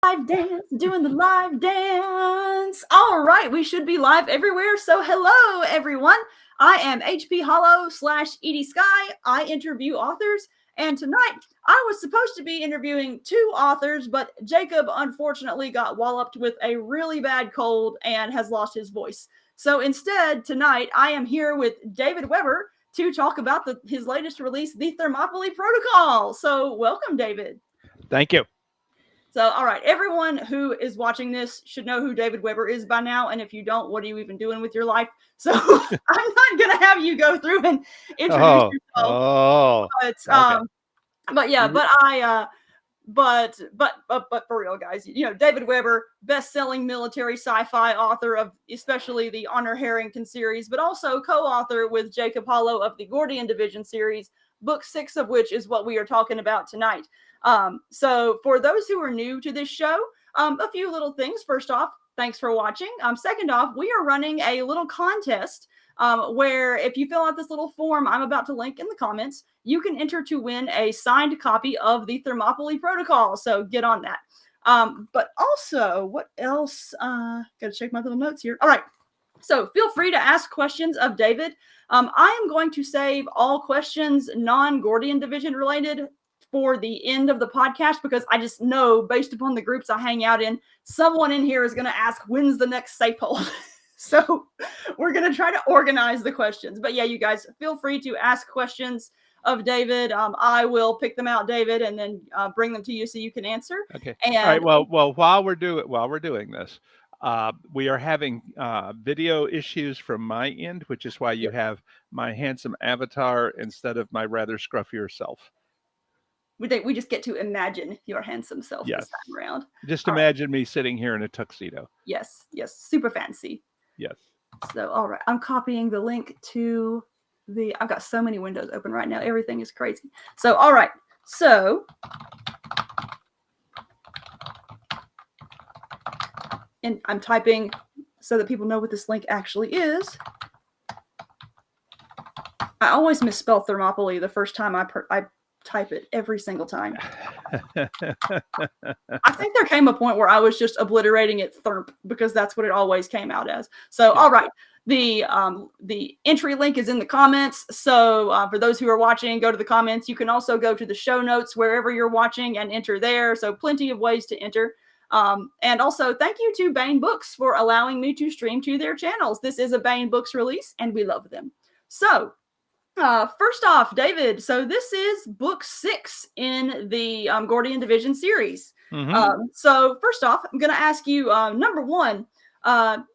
Live dance, doing the live dance. All right, we should be live everywhere. So, hello, everyone. I am HP Holo / ED Sky. I interview authors, and tonight I was supposed to be interviewing 2 authors, but Jacob unfortunately got walloped with a really bad cold and has lost his voice. So, instead, tonight I am here with David Weber to talk about his latest release, the Thermopylae Protocol. So, welcome, David. Thank you. So, all right, everyone who is watching this should know who David Weber is by now. And if you don't, what are you even doing with your life? So I'm not going to have you go through and introduce yourself. But for real, guys, you know, David Weber, best-selling military sci-fi author of especially the Honor Harrington series, but also co-author with Jacob Holo of the Gordian Division series, book 6 of which is what we are talking about tonight. So for those who are new to this show, a few little things. First off, thanks for watching. Second off, we are running a little contest where if you fill out this little form I'm about to link in the comments, you can enter to win a signed copy of the Thermopylae Protocol. So get on that. But also, what else? Gotta check my little notes here. All right. So feel free to ask questions of David. I am going to save all questions non-Gordian Division related for the end of the podcast, because I just know, based upon the groups I hang out in, someone in here is going to ask, when's the next safe hold? So we're going to try to organize the questions. But yeah, you guys feel free to ask questions of David. I will pick them out, David, and then bring them to you so you can answer. Okay. And all right. Well, while we're doing this, we are having video issues from my end, which is why you have my handsome avatar instead of my rather scruffier self. We just get to imagine your handsome self this time around. Just imagine me sitting here in a tuxedo. Yes. Super fancy. Yes. So, all right. I'm copying the link to I've got so many windows open right now. Everything is crazy. So, all right. So, and I'm typing so that people know what this link actually is. I always misspell Thermopylae the first time I type it, every single time. I think there came a point where I was just obliterating it Therp, because that's what it always came out as. So, all right. The entry link is in the comments. So for those who are watching, go to the comments. You can also go to the show notes wherever you're watching and enter there. So plenty of ways to enter. And also thank you to Bane Books for allowing me to stream to their channels. This is a Bane Books release and we love them. So first off, David, so this is book 6 in the Gordian Division series. Mm-hmm. So first off, I'm going to ask you, number one,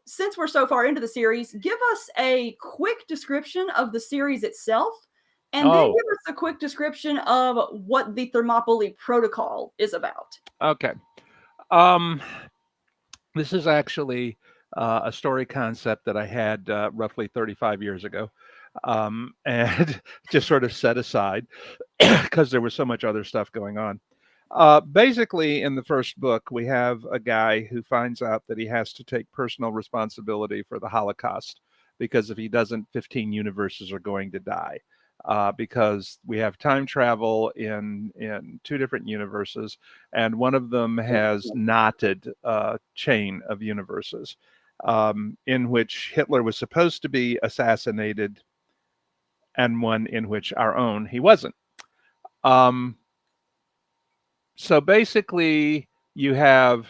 since we're so far into the series, give us a quick description of the series itself, and then give us a quick description of what the Thermopylae Protocol is about. Okay. This is actually a story concept that I had roughly 35 years ago. And just sort of set aside because there was so much other stuff going on. Basically, in the first book, we have a guy who finds out that he has to take personal responsibility for the Holocaust, because if he doesn't, 15 universes are going to die. Because we have time travel in 2 different universes, and one of them has knotted a chain of universes in which Hitler was supposed to be assassinated, and one in which our own, he wasn't. So basically, you have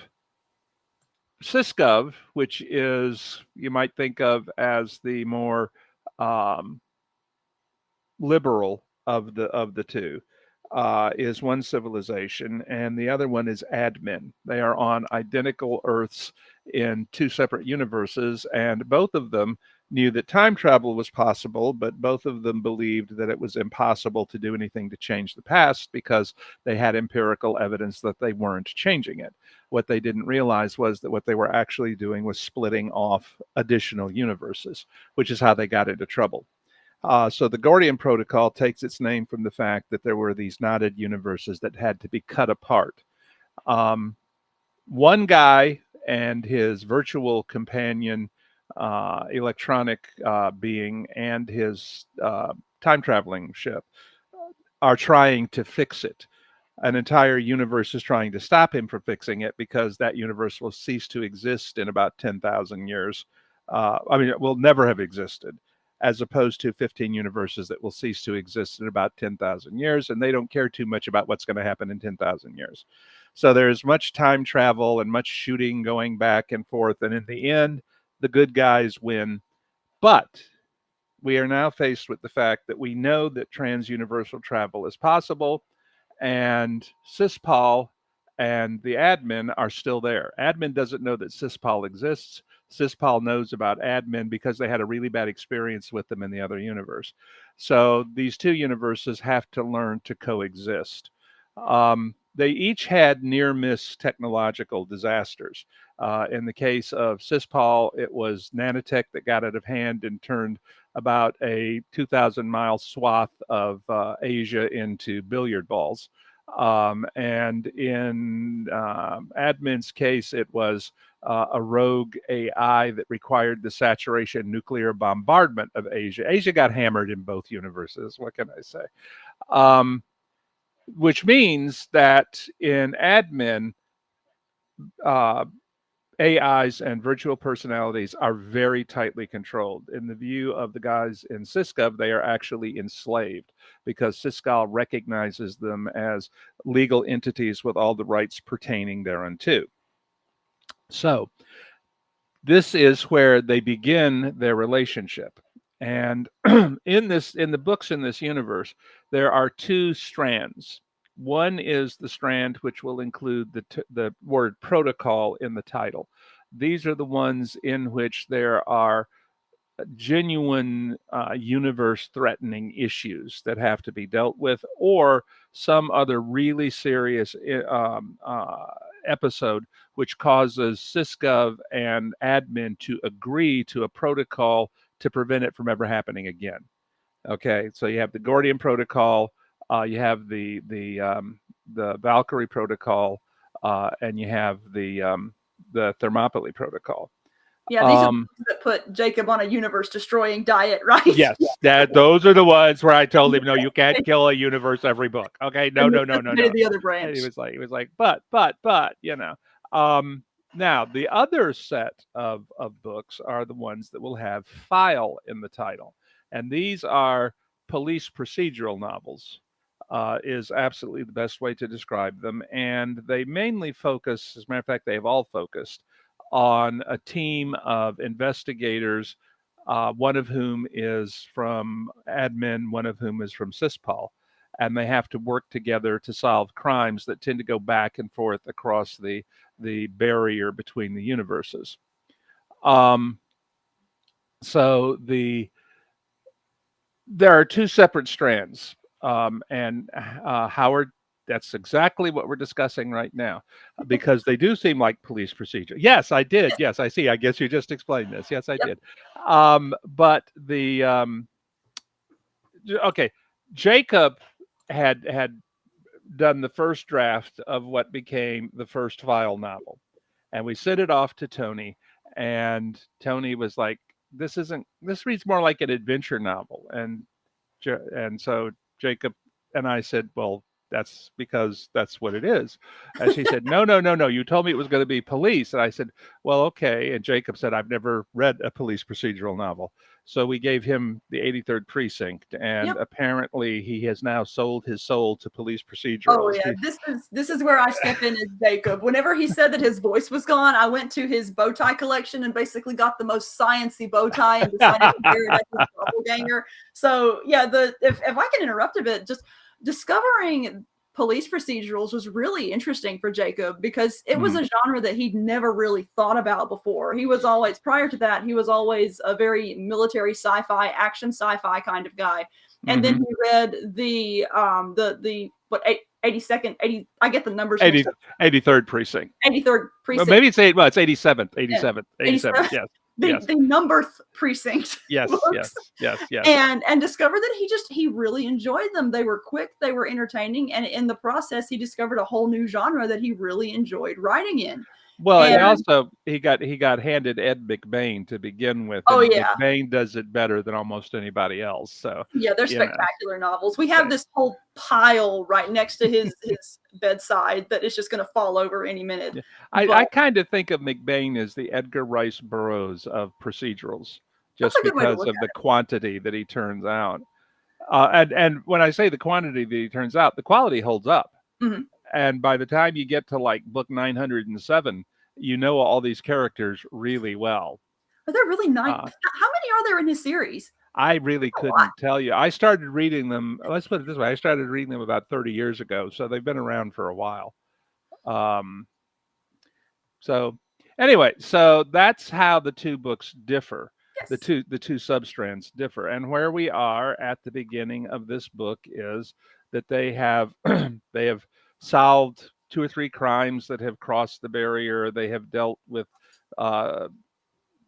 Syscov, which is, you might think of as the more liberal of the 2, is one civilization, and the other one is admin. They are on identical Earths in 2 separate universes, and both of them knew that time travel was possible, but both of them believed that it was impossible to do anything to change the past because they had empirical evidence that they weren't changing it. What they didn't realize was that what they were actually doing was splitting off additional universes, which is how they got into trouble. So the Gordian Protocol takes its name from the fact that there were these knotted universes that had to be cut apart. One guy and his virtual companion, electronic being, and his time traveling ship are trying to fix it. an entire universe is trying to stop him from fixing it because that universe will cease to exist in about 10,000 years. I mean, it will never have existed, as opposed to 15 universes that will cease to exist in about 10,000 years, and they don't care too much about what's going to happen in 10,000 years. So there's much time travel and much shooting going back and forth, and in the end, the good guys win. But we are now faced with the fact that we know that trans-universal travel is possible, and Cispal and the admin are still there. Admin doesn't know that Cispal exists. Cispal knows about admin because they had a really bad experience with them in the other universe. So these two universes have to learn to coexist. They each had near-miss technological disasters. In the case of Cispal, it was nanotech that got out of hand and turned about a 2,000-mile swath of Asia into billiard balls. And in admin's case, it was a rogue AI that required the saturation nuclear bombardment of Asia. Asia got hammered in both universes. What can I say? Which means that in admin, AIs and virtual personalities are very tightly controlled. In the view of the guys in Syscov, they are actually enslaved because Syscov recognizes them as legal entities with all the rights pertaining thereunto. So this is where they begin their relationship. And in the books in this universe, there are two strands. One is the strand which will include the word protocol in the title. These are the ones in which there are genuine universe-threatening issues that have to be dealt with, or some other really serious episode which causes Syscov and admin to agree to a protocol to prevent it from ever happening again. Okay, so you have the Gordian protocol, you have the Valkyrie protocol, and you have the Thermopylae protocol. Yeah, these are the that put Jacob on a universe-destroying diet, right? Yes, those are the ones where I told him, no, you can't kill a universe every book. Okay, no. The other branch. He was like, but, you know. Now, the other set of books are the ones that will have file in the title. And these are police procedural novels, is absolutely the best way to describe them. And they mainly focus, as a matter of fact, they have all focused on a team of investigators, one of whom is from admin, one of whom is from Cispal. And they have to work together to solve crimes that tend to go back and forth across the barrier between the universes. So there are two separate strands. And Howard, that's exactly what we're discussing right now, because they do seem like police procedure. Yes, I did. Yes, I see. I guess you just explained this. Yes, I did. But okay, Jacob had done the first draft of what became the first file novel, and we sent it off to Tony, and Tony was like, this reads more like an adventure novel. And so Jacob and I said, well, that's because that's what it is. And she said, no, you told me it was going to be police. And I said, well, okay. And Jacob said, I've never read a police procedural novel. So we gave him the 83rd Precinct, and apparently he has now sold his soul to police procedurals. Oh yeah, this is where I step in as Jacob. Whenever he said that his voice was gone, I went to his bow tie collection and basically got the most sciencey bow tie and decided to wear it as a doppelganger. So yeah, if I can interrupt a bit, just discovering police procedurals was really interesting for Jacob because it was a genre that he'd never really thought about before. He was always, prior to that, he was always a very military sci-fi, action sci-fi kind of guy. And then he read the 82nd, I get the numbers. 83rd Precinct. 83rd Precinct. Well, maybe it's 87th. 87th. Yes. The number precinct. Yes. And discovered that he really enjoyed them. They were quick, they were entertaining, and in the process he discovered a whole new genre that he really enjoyed writing in. Well, and And also he got handed Ed McBain to begin with, oh and yeah, McBain does it better than almost anybody else. So, yeah, they're you know, spectacular novels. We have this whole pile right next to his bedside that is just going to fall over any minute. yeah. But I kind of think of McBain as the Edgar Rice Burroughs of procedurals, that's just a good way to because look of the at quantity that he turns out. And when I say the quantity that he turns out, the quality holds up. it. Hmm. And by the time you get to like book 907, you know all these characters really well. But they're really nice. Uh, How many are there in his series? I really A lot. couldn't tell you. I started reading them. Let's put it this way: I started reading them about 30 years ago, so they've been around for a while. Um, so anyway, so that's how the two books differ. The Yes. two substrands differ, and where we are at the beginning of this book is that they have they have solved two or three crimes that have crossed the barrier. They have dealt with uh,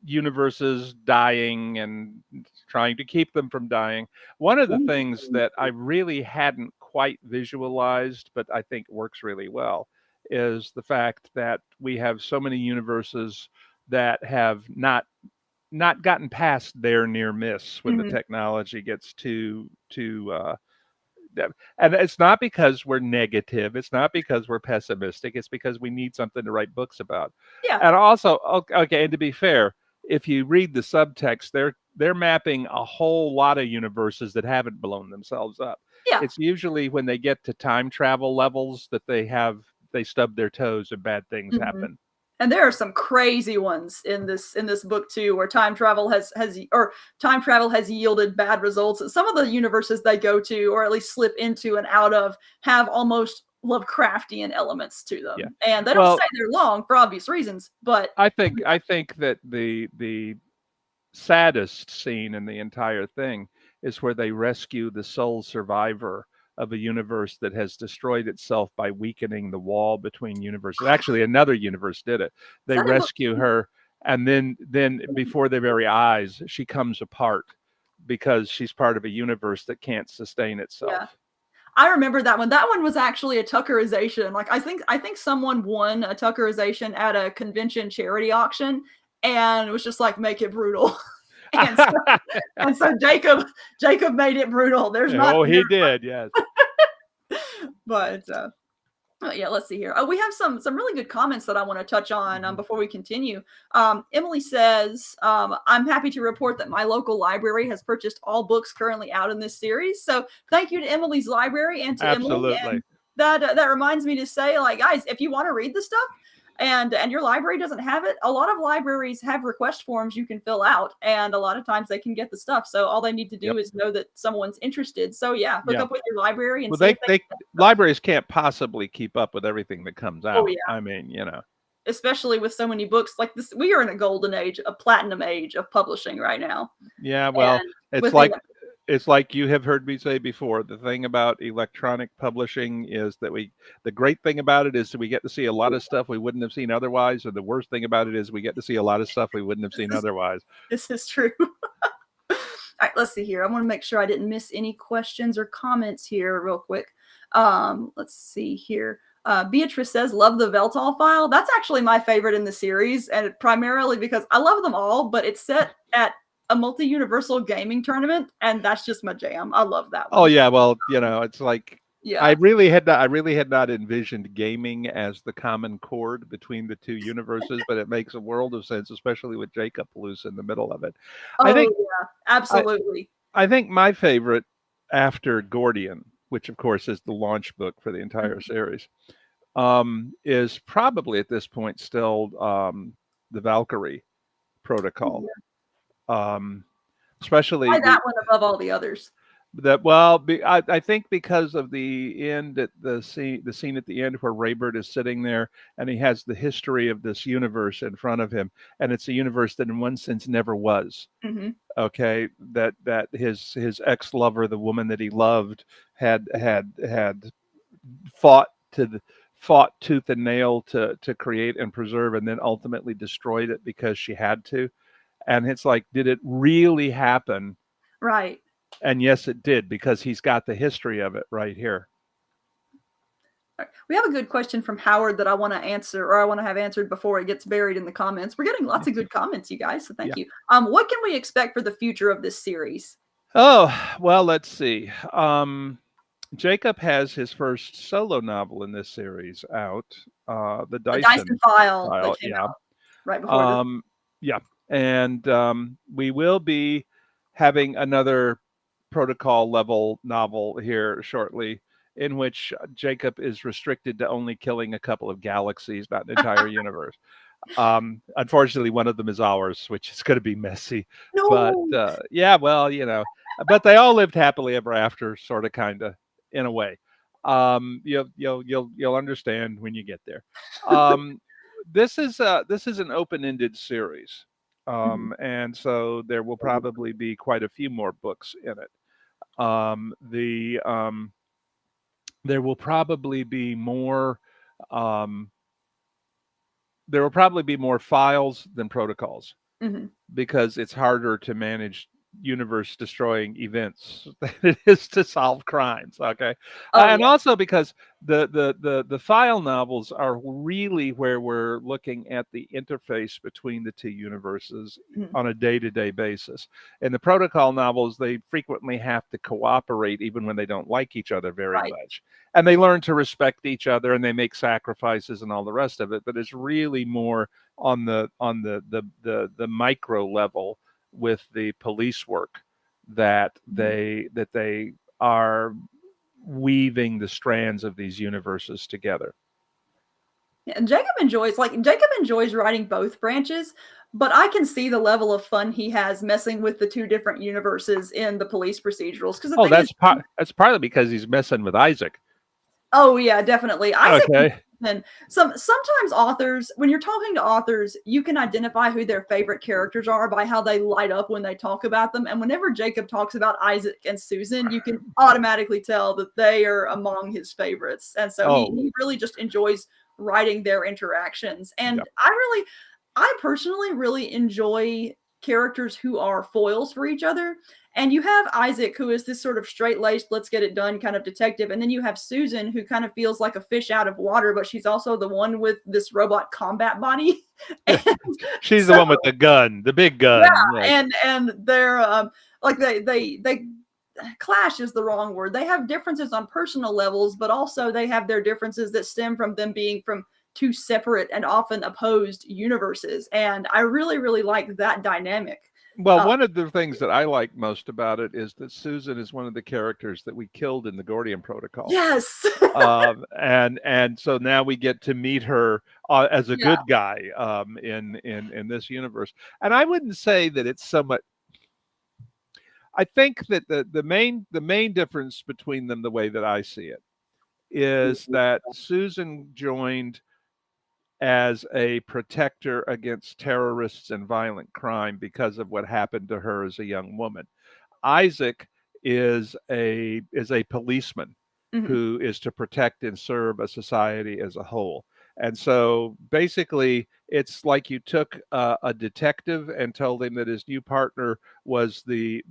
universes dying and trying to keep them from dying. One of the things that I really hadn't quite visualized, but I think works really well, is the fact that we have so many universes that have not gotten past their near miss when the Hmm. technology gets too and it's not because we're negative, it's not because we're pessimistic, it's because we need something to write books about. Yeah. And also, okay, and to be fair, if you read the subtext, they're mapping a whole lot of universes that haven't blown themselves up. Yeah. It's usually when they get to time travel levels that they stub their toes and bad things Hmm. happen. And there are some crazy ones in this book too, where time travel has yielded bad results. Some of the universes they go to, or at least slip into and out of, have almost Lovecraftian elements to Yeah. them, and they don't Well, stay there long for obvious reasons. But I think that the saddest scene in the entire thing is where they rescue the sole survivor of a universe that has destroyed itself by weakening the wall between universes. Actually, another universe did it. is They that in book rescue two? her, and then before their very eyes, she comes apart because she's part of a universe that can't sustain Yeah. itself. I remember that one. That one was actually a Tuckerization. Like I think someone won a Tuckerization at a convention charity auction, and it was just like make it brutal. and so, and so Jacob made it brutal. There's not Oh, he did, yes. but yeah, let's see here. Oh, we have some really good comments that I want to touch on Mhm. before we continue. Emily says, "I'm happy to report that my local library has purchased all books currently out in this series." So thank you to Emily's library and to Emily. Absolutely. And that reminds me to say, like, guys, if you want to read the stuff, and your library doesn't have it, a lot of libraries have request forms you can fill out, and a lot of times they can get the stuff. So all they need to do Yep. is know that someone's interested. So yeah, hook Yeah. up with your library and Well, see if they. they libraries can't possibly keep up with everything that comes Oh out. yeah. I mean, Especially with so many books like this. We are in a golden age, a platinum age of publishing right now. yeah. Well, And it's with the like it's like you have heard me say before. The thing about electronic publishing is that the great thing about it is that we get to see a lot of stuff we wouldn't have seen otherwise, and the worst thing about it is we get to see a lot of stuff we wouldn't have seen this is, otherwise. this is true. All right, let's see here. I want to make sure I didn't miss any questions or comments here real quick. Let's see here. Beatrice says, love the Veltal file. That's actually my favorite in the series, and primarily because I love them all, but it's set at a multi-universal gaming tournament, and that's just my jam. I love that Oh one. yeah, well, it's like Yeah. I really had not envisioned gaming as the common chord between the two universes, but it makes a world of sense, especially with Jacob loose in the middle of it. I Oh think yeah, I, absolutely. I think my favorite after Gordian, which of course is the launch book for the entire series, is probably at this point still the Valkyrie Protocol. Um, Especially Why that one above all the others? I think because of the end at the scene at the end where Raibert is sitting there and he has the history of this universe in front of him, and it's a universe that in one sense never was. Mm-hmm. Okay, that his ex-lover, the woman that he loved, had fought fought tooth and nail to create and preserve, and then ultimately destroyed it because she had to. And it's like, did it really happen? Right. And yes, it did, because he's got the history of it right here. We have a good question from Howard that I want to answer, or I want to have answered before it gets buried in the comments. We're getting lots of good comments, you guys, so thank you. What can we expect for the future of this series? Oh, well, let's see. Jacob has his first solo novel in this series out, the The Dyson Dyson File that File. came Yeah. out right before this. Yeah. And we will be having another protocol level novel here shortly, in which Jacob is restricted to only killing a couple of galaxies, not an entire universe. Unfortunately, one of them is ours, which is going to be messy. But No. yeah, well, but they all lived happily ever after, sort of, kind of, in a way. You'll understand when you get there. This is an open-ended series, and so there will probably be quite a few more books in it. There will probably be more. There will probably be more files than protocols, because it's harder to manage universe destroying events than it is to solve crimes. Okay. And also because the file novels are really where we're looking at the interface between the two universes on a day-to-day basis. In the protocol novels, they frequently have to cooperate even when they don't like each other very much, and they learn to respect each other, and they make sacrifices and all the rest of it. But it's really more on the micro level with the police work that they are weaving the strands of these universes together. And Jacob enjoys writing both branches, but I can see the level of fun he has messing with the two different universes in the police procedurals. Because that's partly because he's messing with Isaac. Oh yeah, definitely. Isaac. Okay. And sometimes authors, when you're talking to authors, you can identify who their favorite characters are by how they light up when they talk about them. And whenever Jacob talks about Isaac and Susan, you can automatically tell that they are among his favorites. And so he really just enjoys writing their interactions. And I personally really enjoy characters who are foils for each other. And you have Isaac, who is this sort of straight-laced, let's get it done kind of detective. And then you have Susan, who kind of feels like a fish out of water, but she's also the one with this robot combat body. She's the one with the gun, the big gun. Yeah, and they're like they clash is the wrong word. They have differences on personal levels, but also they have their differences that stem from them being from two separate and often opposed universes. And I really, really like that dynamic. Well, one of the things that I like most about it is that Susan is one of the characters that we killed in the Gordian Protocol. Yes. And so now we get to meet her as a good guy in this universe. And I wouldn't say that it's so much. I think that the main difference between them, the way that I see it, is that Susan joined as a protector against terrorists and violent crime because of what happened to her as a young woman. Isaac is a policeman who is to protect and serve a society as a whole. And so basically, it's like you took a detective and told him that his new partner was the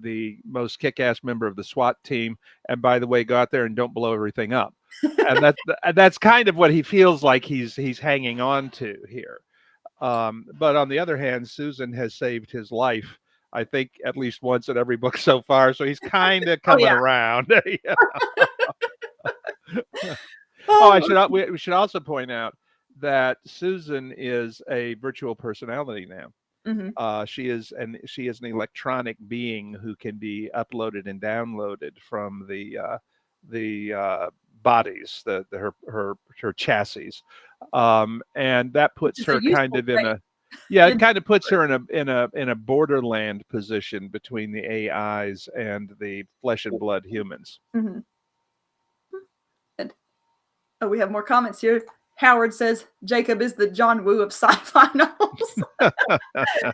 most kick-ass member of the SWAT team. And by the way, go out there and don't blow everything up. And that's kind of what he feels like he's hanging on to here. But on the other hand, Susan has saved his life, I think, at least once in every book so far. So he's kind of coming around. We should also point out that Susan is a virtual personality now. She is an electronic being who can be uploaded and downloaded from the bodies, her chassis, and that puts her kind of in a it kind of puts her in a borderland position between the AIs and the flesh and blood humans. Oh, we have more comments here. Howard says Jacob is the John Woo of sci-fi novels.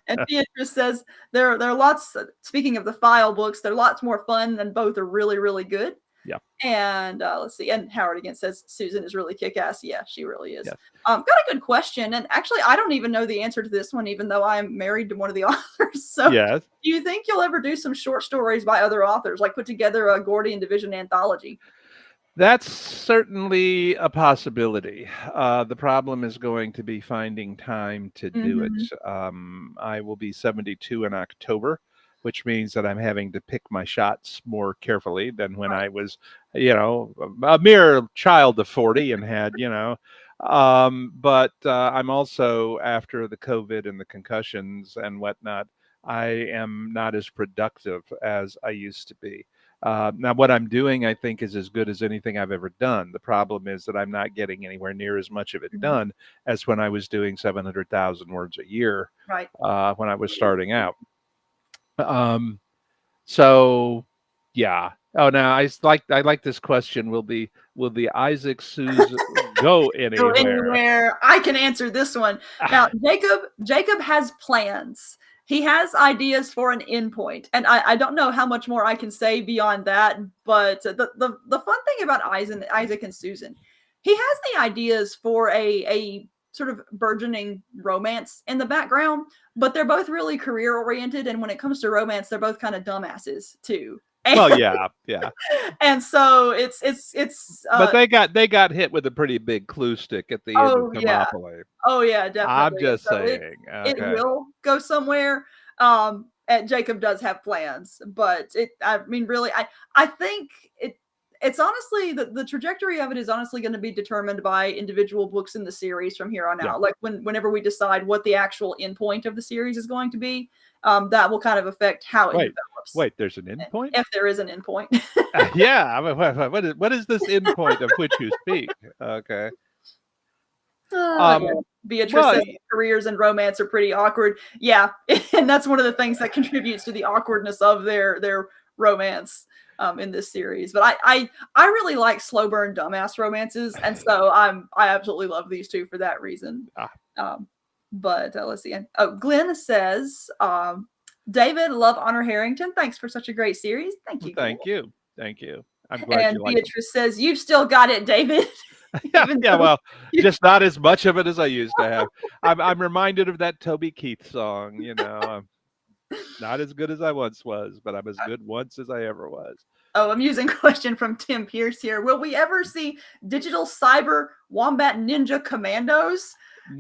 And Beatrice says there are lots, speaking of the file books, they're lots more fun and both are really, really good. Yeah. And let's see. And Howard again says Susan is really kick-ass. Yeah, she really is. Got a good question. And actually, I don't even know the answer to this one, even though I'm married to one of the authors. So do you think you'll ever do some short stories by other authors, like put together a Gordian Division anthology? That's certainly a possibility. The problem is going to be finding time to do it. Hmm. I will be 72 in October, which means that I'm having to pick my shots more carefully than when Right. I was, a mere child of 40 and had, but I'm also, after the COVID and the concussions and whatnot, I am not as productive as I used to be. Now, what I'm doing, I think, is as good as anything I've ever done. The problem is that I'm not getting anywhere near as much of it Mhm. done as when I was doing 700,000 words a year Right. when I was starting out. Um, so, yeah. Oh, now I like this question. Will the Isaac Sues go Go anywhere? anywhere. I can answer this one. Now, Jacob has plans. He has ideas for an endpoint, and I don't know how much more I can say beyond that. But the fun thing about Isaac and Susan, he has the ideas for a sort of burgeoning romance in the background, but they're both really career oriented, and when it comes to romance, they're both kind of dumbasses too. Well, yeah, yeah. And so it's But they got hit with a pretty big clue stick at the end of oh yeah. Thermopylae. Oh yeah, I'm definitely. And just so it saying. it Okay. will go somewhere. And Jacob does have plans, but I mean really I think it's honestly the trajectory of it is honestly going to be determined by individual books in the series from here on Yeah. out. Like whenever we decide what the actual endpoint of the series is going to be, that will kind of affect how it Wait, develops. wait. There's an endpoint. If there is an endpoint. Yeah. I mean, what is this endpoint of which you speak? Okay. Yeah. Um. Beatrice Well, says careers and romance are pretty awkward. Yeah, and that's one of the things that contributes to the awkwardness of their romance in this series. But I really like slow burn dumbass romances, and so I absolutely love these two for that reason. ah, Um, but let's see. Oh, Glenn says, David, love Honor Harrington. Thanks for such a great series. Thank you, Glenn. thank you. Thank you. I'm glad And you like them. Beatrice says, you've still got it, David. Yeah. Even Yeah. though Well, you just not as much of it as I used to have. I'm reminded of that Toby Keith song. I'm not as good as I once was, but I'm as good once as I ever was. Oh, amusing question from Tim Pierce here. Will we ever see digital cyber wombat ninja commandos?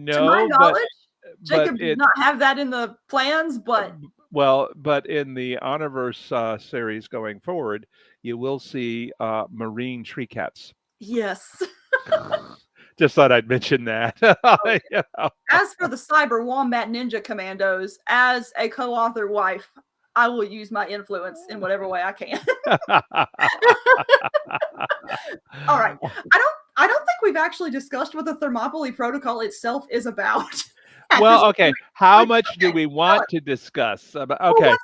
To my No, knowledge, but Jacob does it not have that in the plans, but well, but in the Honorverse series going forward, you will see marine tree cats. yes. Just thought I'd mention that. Oh, You know. as for the cyber wombat ninja commandos, as a co-author wife, I will use my influence in whatever way I can. All right. I don't think we've actually discussed what the Thermopylae Protocol itself is about at this Well, okay. point. How Which, much do okay, we tell want us. to discuss? Well, Okay,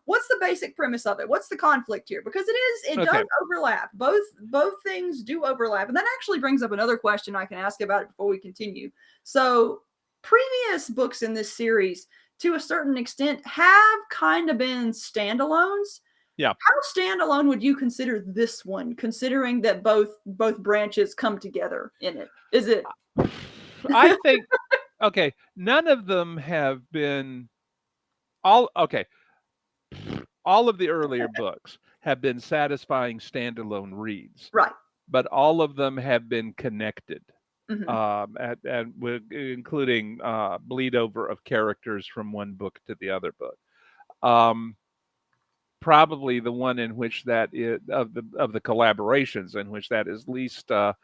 what's the basic premise of it? What's the conflict here? Because it okay. does overlap. Both things do overlap, and that actually brings up another question I can ask about it before we continue. So, previous books in this series, to a certain extent, have kind of been standalones. Yeah. How standalone would you consider this one, considering that both branches come together in it? Is it I think okay, none of them have been all okay. All of the earlier books have been satisfying standalone reads, right? but all of them have been connected, Hmm. and with, including bleed over of characters from one book to the other book. Um, Probably the one in which that is of the collaborations in which that is least a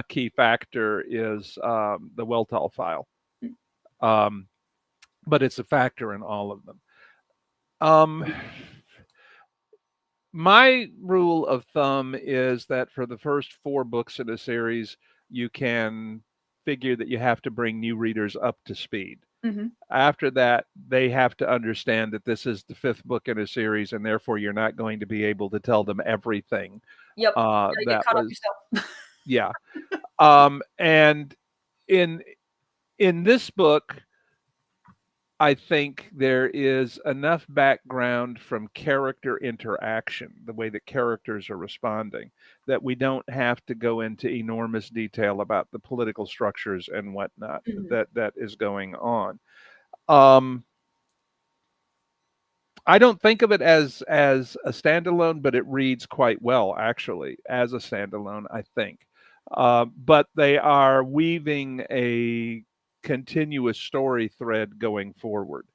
key factor is the Weltall file, um, but it's a factor in all of them. Um, my rule of thumb is that for the first four books in a series, you can figure that you have to bring new readers up to speed. Hmm. After that, they have to understand that this is the fifth book in a series, and therefore you're not going to be able to tell them everything. Yep. Gotta get That caught up was, yourself. yeah. And in this book, I think there is enough background from character interaction, the way that characters are responding, that we don't have to go into enormous detail about the political structures and whatnot Mhm. that is going on. Um, I don't think of it as a standalone, but it reads quite well actually as a standalone, I think. But they are weaving a continuous story thread going forward.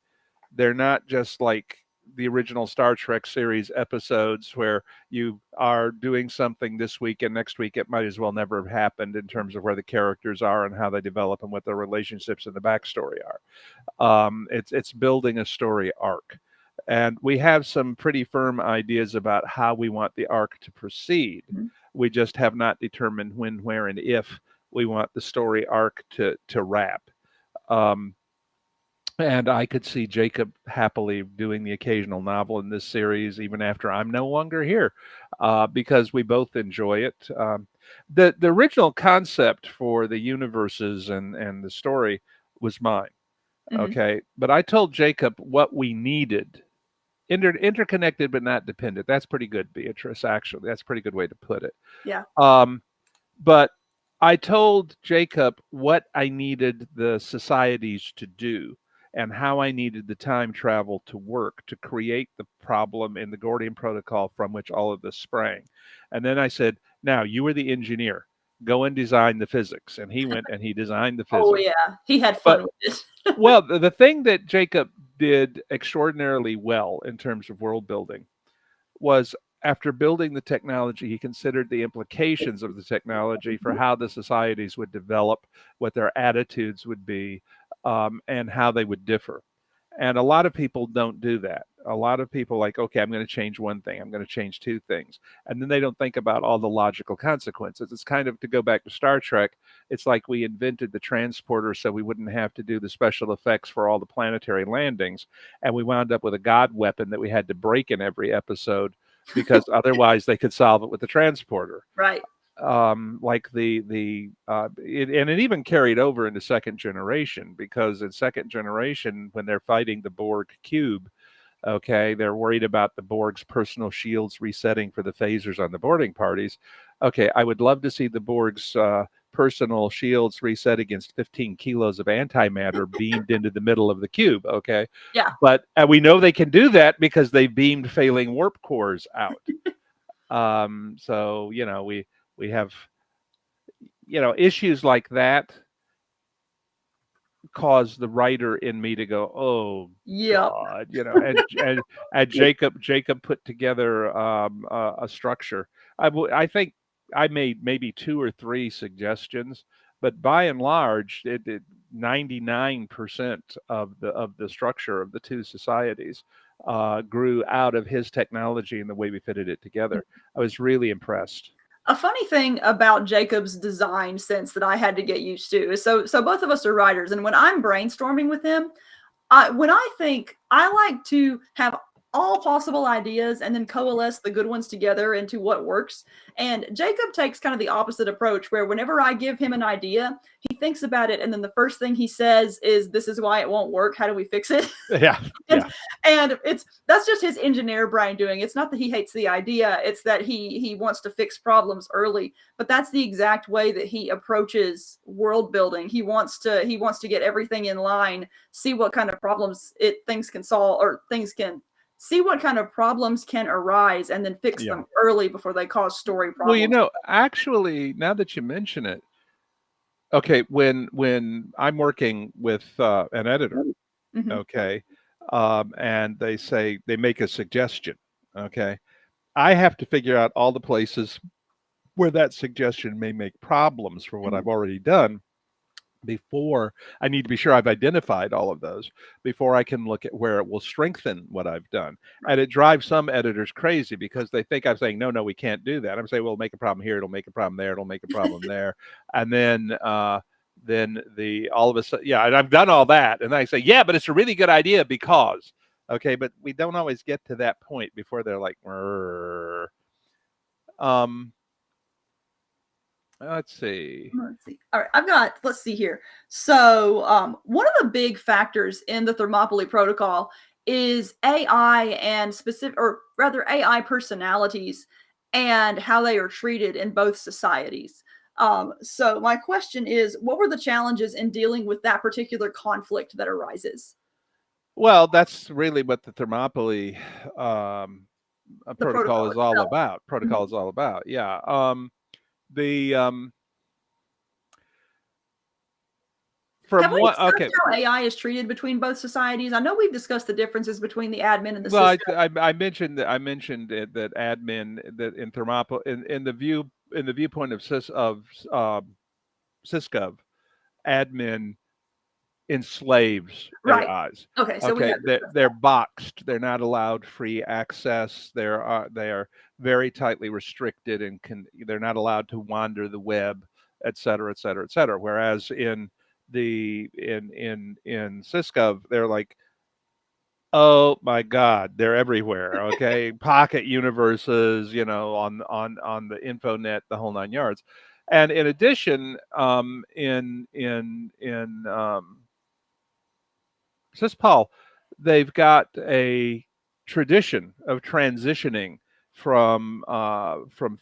They're not just like the original Star Trek series episodes where you are doing something this week and next week it might as well never have happened in terms of where the characters are and how they develop and what their relationships and the backstory are. It's building a story arc. And we have some pretty firm ideas about how we want the arc to proceed. Mhm. We just have not determined when, where, and if we want the story arc to wrap. Um, and I could see Jacob happily doing the occasional novel in this series, even after I'm no longer here, because we both enjoy it. The original concept for the universes and the story was mine. Mhm. Okay, but I told Jacob what we needed. Interconnected but not dependent. That's pretty good, Beatrice, actually. That's a pretty good way to put it. Yeah. But I told Jacob what I needed the societies to do and how I needed the time travel to work to create the problem in the Gordian protocol from which all of this sprang. And then I said, now you are the engineer. Go and design the physics. And he went and he designed the Oh physics. yeah, he had But fun with it. well, the thing that Jacob did extraordinarily well in terms of world building was after building the technology, he considered the implications of the technology for how the societies would develop, what their attitudes would be, and how they would differ. And a lot of people don't do that. A lot of people like, okay, I'm going to change one thing, I'm going to change two things. And then they don't think about all the logical consequences. It's kind of, to go back to Star Trek, it's like we invented the transporter so we wouldn't have to do the special effects for all the planetary landings. And we wound up with a god weapon that we had to break in every episode because otherwise they could solve it with the transporter. Right. Like and it even carried over into second generation, because in second generation, when they're fighting the Borg cube, okay, they're worried about the Borg's personal shields resetting for the phasers on the boarding parties. Okay, I would love to see the Borg's personal shields reset against 15 kilos of antimatter beamed into the middle of the cube. Okay, Yeah. but we know they can do that because they beamed failing warp cores out. So we have issues like that cause the writer in me to go, oh Yep. God, and Jacob put together a structure. I think I made maybe two or three suggestions, but by and large, 99% of the structure of the two societies grew out of his technology and the way we fitted it together. I was really impressed. A funny thing about Jacob's design sense that I had to get used to is, so both of us are writers, and when I'm brainstorming with him, when I think, I like to have all possible ideas and then coalesce the good ones together into what works. And Jacob takes kind of the opposite approach, where whenever I give him an idea, he thinks about it, and then the first thing he says is, "This is why it won't work. How do we fix it?" Yeah, and, yeah, and that's just his engineer brain doing. It's not that he hates the idea; it's that he wants to fix problems early. But that's the exact way that he approaches world building. He wants to get everything in line, see what kind of problems things can solve, or things can see what kind of problems can arise, and then fix yeah. them early before they cause story Well, problems. actually, now that you mention it, okay, when I'm working with an editor, Mhm. okay, and they make a suggestion, okay, I have to figure out all the places where that suggestion may make problems for what Mhm. I've already done before. I need to be sure I've identified all of those before I can look at where it will strengthen what I've done. And it drives some editors crazy because they think I'm saying, no, we can't do that. I'm saying, well, it'll make a problem here, it'll make a problem there, it'll make a problem there. And then the all of a sudden, yeah, and I've done all that. And I say, yeah, but it's a really good idea because, okay, but we don't always get to that point before they're like, um, let's see. Let's see. All right, let's see here. So, one of the big factors in the Thermopylae Protocol is AI, and or rather AI personalities, and how they are treated in both societies. So my question is, what were the challenges in dealing with that particular conflict that arises? Well, that's really what the Thermopylae The protocol protocol is all itself. about. Mhm. Protocol is all about. Yeah. The Have from we what? discussed Okay. how AI is treated between both societies? I know we've discussed the differences between the admin and the Well, Cisco. I mentioned that admin that in Thermopylae in the viewpoint of Syscov, admin enslaves Right. AIs. Okay, so we Okay, have discussed they're boxed. They're not allowed free access. They are very tightly restricted and they're not allowed to wander the web, et cetera, et cetera, et cetera. Whereas in Syscov, they're like, oh my God, they're everywhere. Okay, pocket universes, on the infonet, the whole nine yards. And in addition, in Paul, they've got a tradition of transitioning from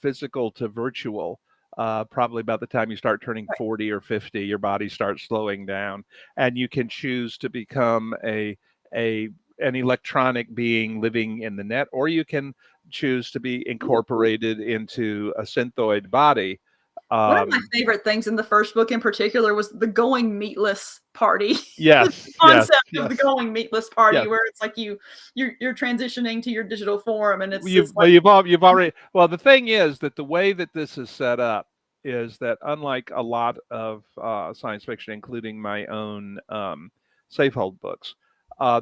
physical to virtual. Probably about the time you start turning that. 40 or 50, your body starts slowing down, and you can choose to become a an electronic being living in the net, or you can choose to be incorporated into a synthoid body. One of my Um, favorite things in the first book in particular was the going meatless party. The yes, yes, concept of the yes, going meatless party yes. where it's like you're transitioning to your digital form and it's this like You've already, well, the thing is that the way that this is set up is that unlike a lot of science fiction, including my own safehold books,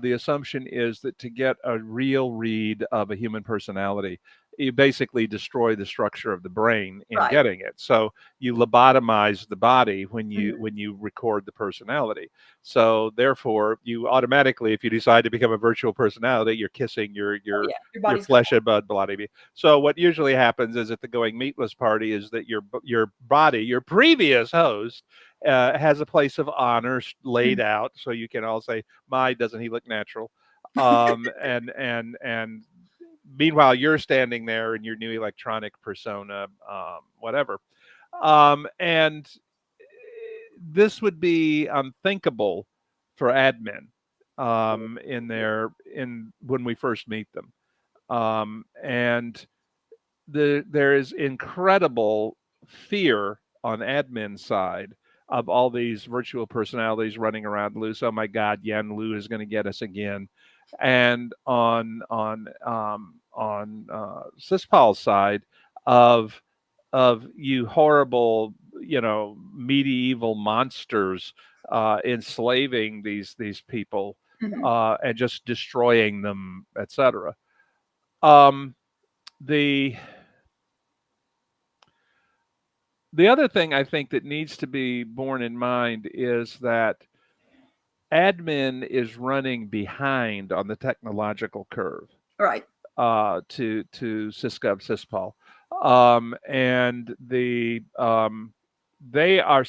the assumption is that to get a real read of a human personality, you basically destroy the structure of the brain in right. getting it. So you lobotomize the body Mhm. when you record the personality. So therefore, you automatically, if you decide to become a virtual personality, you're kissing Oh yeah, your your body's gone. flesh and blood body. So what usually happens is at the going meatless party is that your body, your previous host, has a place of honor laid Mhm. out, so you can all say, "My, doesn't he look natural?" And meanwhile, you're standing there in your new electronic persona, whatever. And this would be unthinkable for admin in when we first meet them. And there is incredible fear on admin side of all these virtual personalities running around loose. Oh my God, Yan Lu is going to get us again. And on Sispal's side of you horrible, medieval monsters enslaving these people Mhm. and just destroying them, etc. Um, the the other thing I think that needs to be borne in mind is that admin is running behind on the technological curve Right. to Syscov Syspal, and they are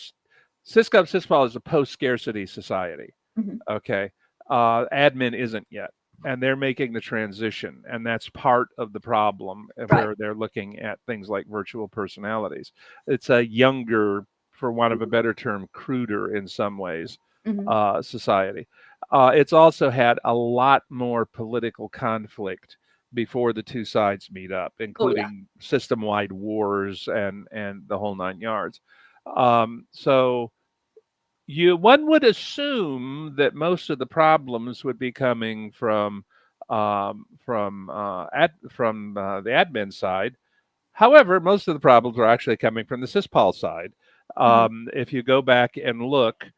Syscov Syspal is a post scarcity society. Mhm. Okay, admin isn't yet, and they're making the transition, and that's part of the problem Right. where they're looking at things like virtual personalities. It's a younger, for want of a better term, cruder in some ways Mhm. society. It's also had a lot more political conflict before the two sides meet up, Oh yeah. including system-wide wars and the whole nine yards. So you one would assume that most of the problems would be coming from the admin side. However, most of the problems are actually coming from the syspal side. Mhm. If you go back and look,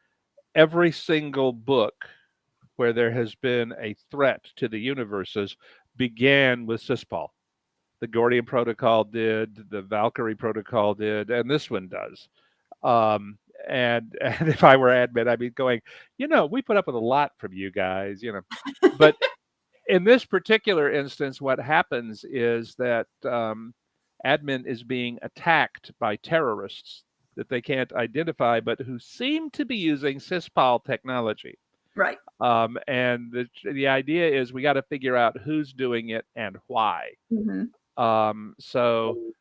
every single book where there has been a threat to the universes began with syspal. The Gordian Protocol did, the Valkyrie Protocol did, and this one does. Um, and if I were admin, I'd be going, we put up with a lot from you guys, But in this particular instance, what happens is that admin is being attacked by terrorists that they can't identify, but who seem to be using syspal technology. Right. And the idea is we got to figure out who's doing it and why. Mhm. So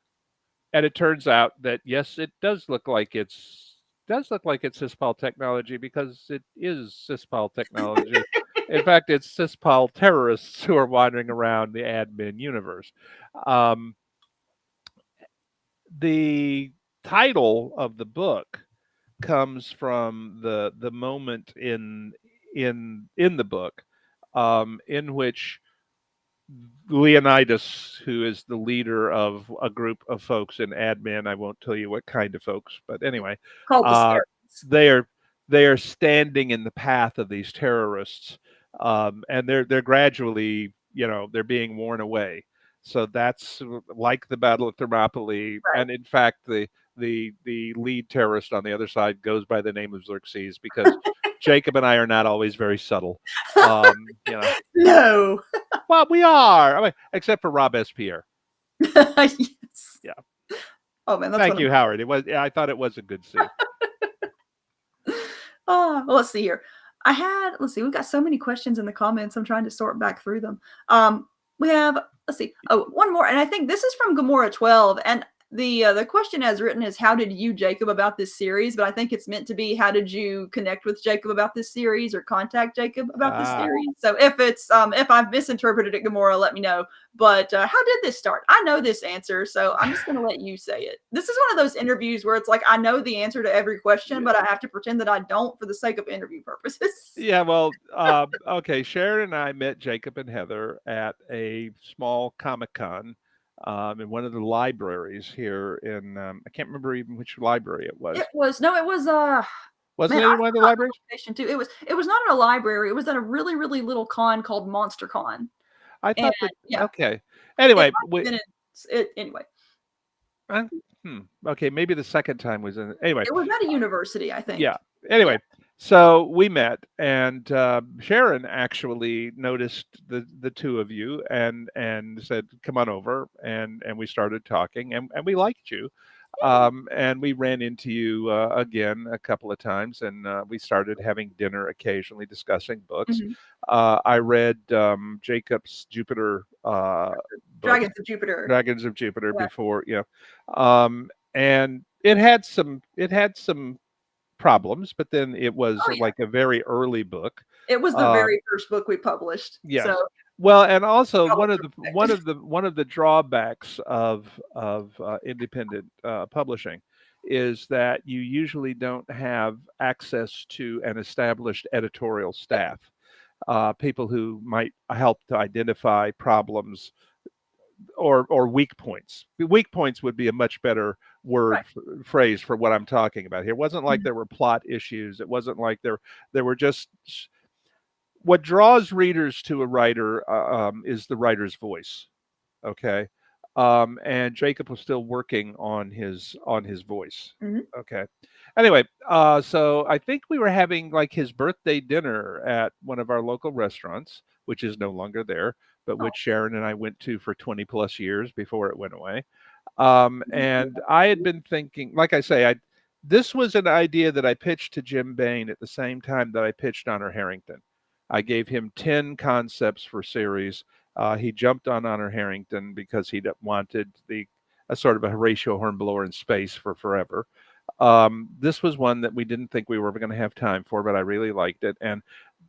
and it turns out that yes, it does look like it's Syspal technology because it is Syspal technology. In fact, it's cispal terrorists who are wandering around the admin universe. Um, the title of the book comes from the moment in the book in which Leonidas, who is the leader of a group of folks in admin, I won't tell you what kind of folks, but anyway, Called the uh, Scarabs. they are they are standing in the path of these terrorists, and they're gradually, they're being worn away. So that's like the Battle of Thermopylae, Right. and in fact, the lead terrorist on the other side goes by the name of Xerxes because Jacob and I are not always very subtle. You know, No. well, we are. I mean, except for Robespierre. Yes. Yeah. Oh man, that's Thank one of you, Howard. It was. Yeah, I thought it was a good scene. Oh, well, let's see here. Let's see, we've got so many questions in the comments. I'm trying to sort back through them. We have, let's see, one more, and I think this is from Gamora 12. And the question as written is, how did you, Jacob, about this series? But I think it's meant to be, how did you connect with Jacob about this series or contact Jacob about this series? So if I've misinterpreted it, Gamora, let me know. But how did this start? I know this answer, so I'm just going to let you say it. This is one of those interviews where it's like, I know the answer to every question, but I have to pretend that I don't for the sake of interview purposes. Yeah, well, okay. Sharon and I met Jacob and Heather at a small Comic-Con in one of the libraries here in, I can't remember even which library it was. It was Wasn't man, it I in one of the forgot the libraries? location too. It was not at a library. It was at a really, really little con called Monster Con. I And thought that, yeah, okay. it Anyway, might have been anyway. uh, okay, maybe the second time was in, anyway. It was at a university, I think. Yeah. Yeah. Anyway, so we met, and Sharon actually noticed the two of you and said, "Come on over," and we started talking, and we liked you, and we ran into you again a couple of times, and we started having dinner occasionally, discussing books. Mhm. I read Jacob's Jupiter books, Dragons of Jupiter. Dragons of Jupiter, Yeah. before, and it had some problems, but then it was Oh yeah. like a very early book. It was the Um, very first book we published. So yes. Well, and also probably one of the drawbacks of independent publishing is that you usually don't have access to an established editorial staff, people who might help to identify problems or weak points. Weak points would be a much better word right. phrase for what I'm talking about here. It wasn't like Mhm. there were plot issues. It wasn't like there were just what draws readers to a writer is the writer's voice. Okay. And Jacob was still working on his voice. Mhm. Okay. Anyway, so I think we were having like his birthday dinner at one of our local restaurants, which is no longer there, but Oh. which Sharon and I went to for 20 plus years before it went away. And Mhm. I had been thinking, like I say, this was an idea that I pitched to Jim Bain at the same time that I pitched Honor Harrington. I gave him 10 concepts for series. He jumped on Honor Harrington because he wanted a sort of a Horatio Hornblower in space for forever. This was one that we didn't think we were going to have time for, but I really liked it. And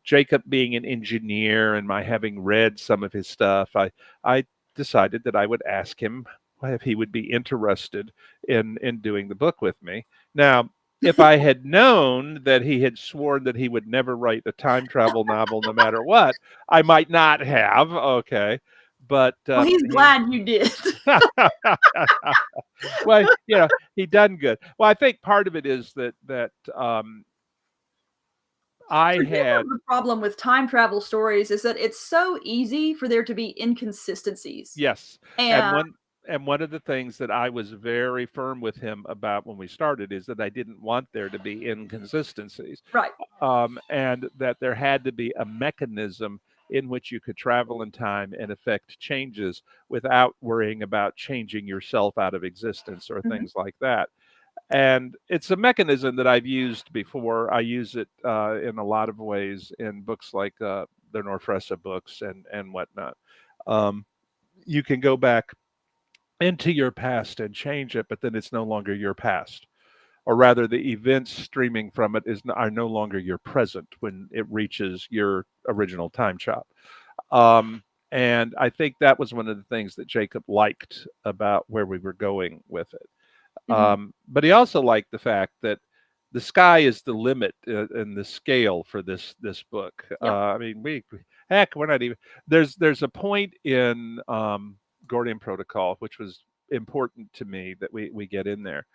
Jacob being an engineer and my having read some of his stuff, I decided that I would ask him if he would be interested in doing the book with me. Now, if I had known that he had sworn that he would never write a time travel novel no matter what, I might not have. Okay. But Well, he's glad you did. well, he done good. Well, I think part of it is that I For Jacob, had the problem with time travel stories is that it's so easy for there to be inconsistencies. yes, and And one of the things that I was very firm with him about when we started is that I didn't want there to be inconsistencies, right. and that there had to be a mechanism in which you could travel in time and affect changes without worrying about changing yourself out of existence or Mhm. things like that. And it's a mechanism that I've used before. I use it in a lot of ways in books like the Norfresa books and whatnot. Um, you can go back into your past and change it, but then it's no longer your past. or rather the events streaming from it are no longer your present when it reaches your original time chop. And I think that was one of the things that Jacob liked about where we were going with it. But he also liked the fact that the sky is the limit in the scale for this book. I mean, we're not even. There's a point in Gordian Protocol which was important to me that we get in there,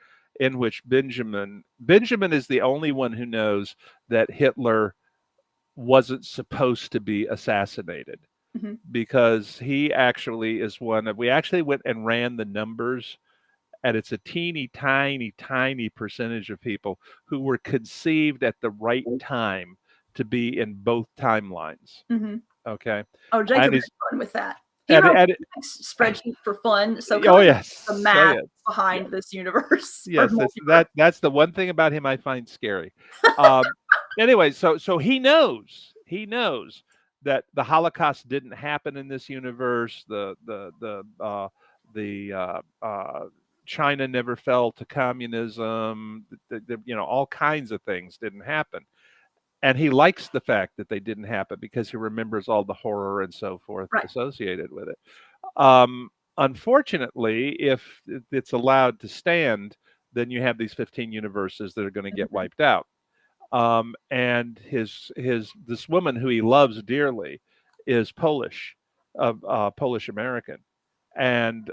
in which Benjamin is the only one who knows that Hitler wasn't supposed to be assassinated, because he actually is one of. We actually went and ran the numbers, and it's a teeny tiny percentage of people who were conceived at the right time to be in both timelines. Okay. Oh, Jacob And had fun with that. He wrote a spreadsheet for fun. So the math behind this universe. Yes, that's the one thing about him I find scary. Anyway, so he knows that the Holocaust didn't happen in this universe. China never fell to communism. All kinds of things didn't happen. And he likes the fact that they didn't happen because he remembers all the horror and so forth associated with it. Unfortunately, if it's allowed to stand, then you have these 15 universes that are going to get wiped out. And this woman who he loves dearly is Polish, Polish American. And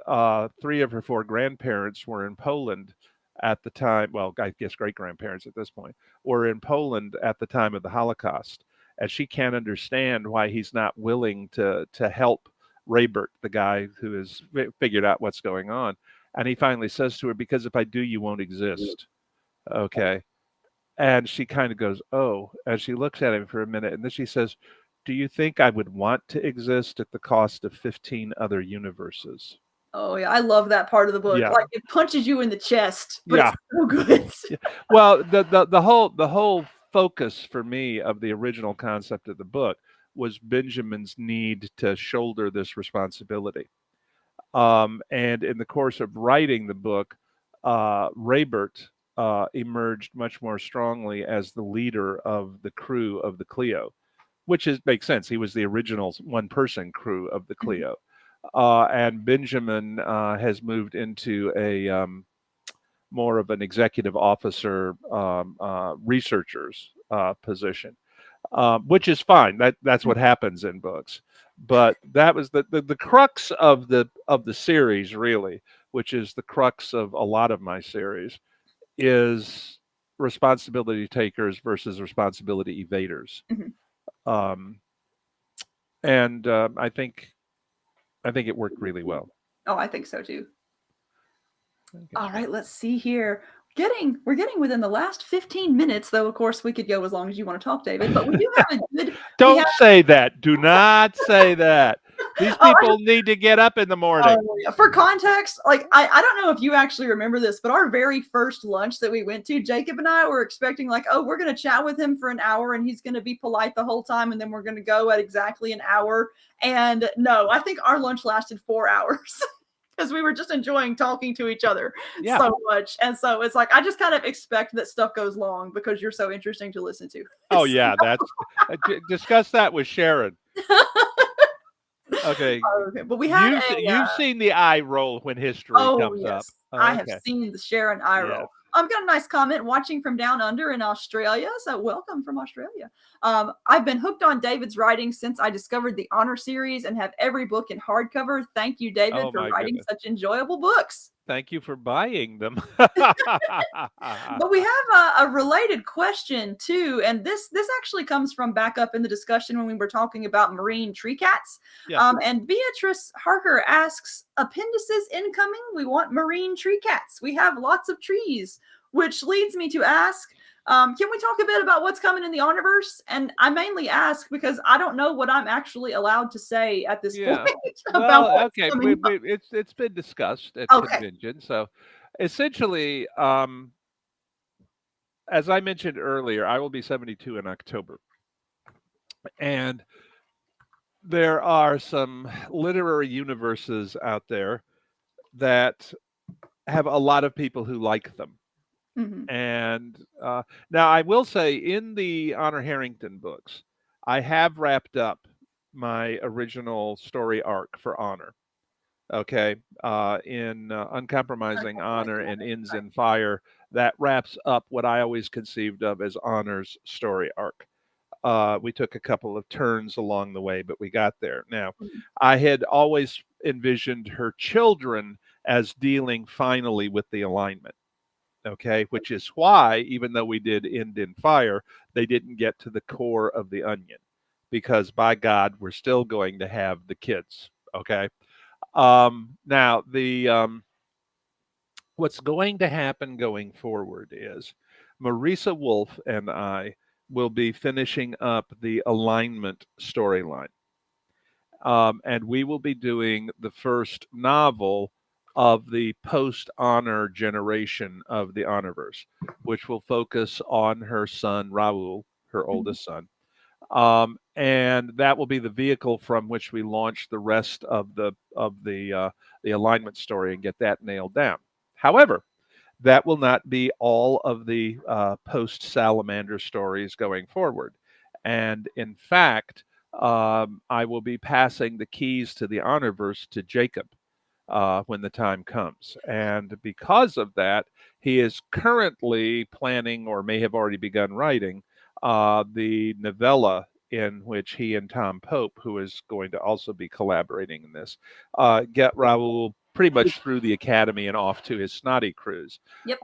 3 of her 4 grandparents were in Poland at the time. Well, I guess great-grandparents at this point were in Poland at the time of the Holocaust. And she can't understand why he's not willing to help Raibert, the guy who has figured out what's going on. And he finally says to her, because if I do, you won't exist. Okay. And she kind of goes, oh, and she looks at him for a minute. And then she says, do you think I would want to exist at the cost of 15 other universes? Oh yeah, I love that part of the book. Like it punches you in the chest, but it's so good. Well, the whole focus for me of the original concept of the book was Benjamin's need to shoulder this responsibility. And in the course of writing the book, Raibert emerged much more strongly as the leader of the crew of the Kleio, which makes sense. He was the original one-person crew of the Kleio. And Benjamin has moved into a more of an executive officer, researcher's position, which is fine. That's what happens in books. But that was the crux of the series, really, which is the crux of a lot of my series, is responsibility takers versus responsibility evaders. And I think it worked really well. Oh, I think so too. Okay. All right, let's see here. We're getting within the last 15 minutes, though. Of course, we could go as long as you want to talk, David. But we do have a good. Don't say that. Do not say that. These people need to get up in the morning. For context, like I don't know if you actually remember this, but our very first lunch that we went to, Jacob and I were expecting like, oh, we're going to chat with him for an hour and he's going to be polite the whole time, and then we're going to go at exactly an hour. And no, I think our lunch lasted 4 hours. Because we were just enjoying talking to each other so much. And so it's like, I just kind of expect that stuff goes long because you're so interesting to listen to. Oh, yeah. That's discuss that with Sharon. Okay. But we had you've seen the eye roll when history comes up. I have seen the Sharon eye roll. I've got a nice comment, watching from down under in Australia. So welcome from Australia. I've been hooked on David's writing since I discovered the Honor series and have every book in hardcover. Thank you, David, for writing such enjoyable books. Thank you for buying them. But we have a related question too, and this actually comes from back up in the discussion when we were talking about marine tree cats. And Beatrice Harker asks, appendices incoming? We want marine tree cats. We have lots of trees, which leads me to ask, can we talk a bit about what's coming in the Honorverse? And I mainly ask because I don't know what I'm actually allowed to say at this point about what's coming up. It's been discussed at convention. So essentially, as I mentioned earlier, I will be 72 in October. And there are some literary universes out there that have a lot of people who like them. Mhm. And now I will say, in the Honor Harrington books, I have wrapped up my original story arc for Honor. Okay, in Uncompromising Honor and Ends Right. in Fire, that wraps up what I always conceived of as Honor's story arc. We took a couple of turns along the way, but we got there. Now, Mhm. I had always envisioned her children as dealing finally with the alignment. Okay, which is why, even though we did End in Fire, they didn't get to the core of the onion, because by God, we're still going to have the kids. Okay. Now, the what's going to happen going forward is Marisa Wolf and I will be finishing up the alignment storyline. And we will be doing the first novel of the post Honor generation of the Honorverse, which will focus on her son, Raul, her Mhm. oldest son. And that will be the vehicle from which we launch the rest of the alignment story and get that nailed down. However, that will not be all of the post Salamander stories going forward. And in fact, I will be passing the keys to the Honorverse to Jacob when the time comes. And because of that, he is currently planning, or may have already begun writing, the novella in which he and Tom Pope, who is going to also be collaborating in this, get Raoul pretty much through the academy and off to his snotty cruise. Yep.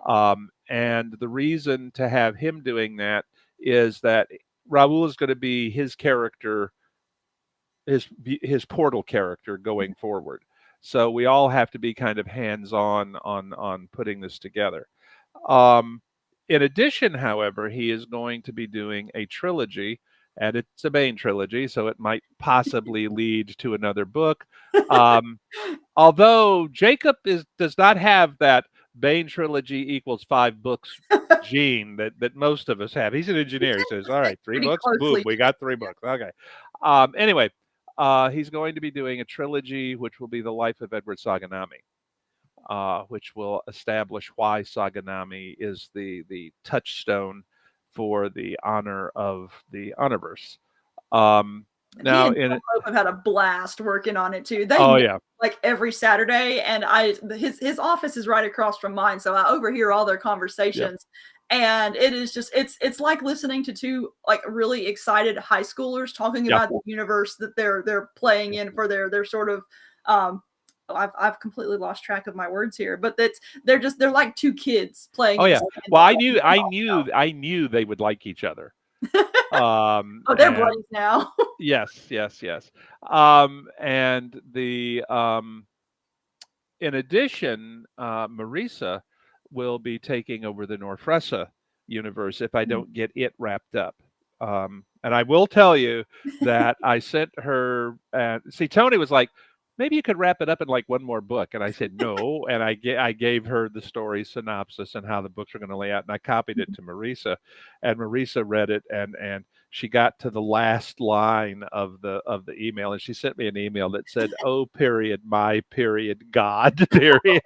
And the reason to have him doing that is that Raoul is going to be his character, his portal character going forward. So we all have to be kind of hands-on on putting this together. Um, in addition, however, he is going to be doing a trilogy, and it's a Bane trilogy, so it might possibly lead to another book. Um, Although Jacob does not have that Bane trilogy equals 5 books gene that most of us have. He's an engineer. He says, "All right, three Pretty books, boom, closely. we got 3 books." Okay. Anyway, he's going to be doing a trilogy, which will be the life of Edward Saganami, which will establish why Saganami is the touchstone for the honor of the Honorverse. And he Now, and Tom Pope have had a blast working on it too. They oh meet yeah, like every Saturday, and his office is right across from mine, so I overhear all their yep, conversations. And it is just it's like listening to two like really excited high schoolers talking yep. about the universe that they're playing in for their sort of um I've completely lost track of my words here, but they're like two kids playing Oh in yeah. something Well, that I knew they would like each other. oh, they're And buddies now. yes, yes, yes. And the in addition, Marisa will be taking over the Norfresa universe if I don't get it wrapped up. And I will tell you that I sent her. See, Tony was like, "Maybe you could wrap it up in like one more book," and I said no. And I gave her the story synopsis and how the books are going to lay out, and I copied it to Marisa, and Marisa read it, and she got to the last line of the email, and she sent me an email that said, "Oh, period, my period, God, period."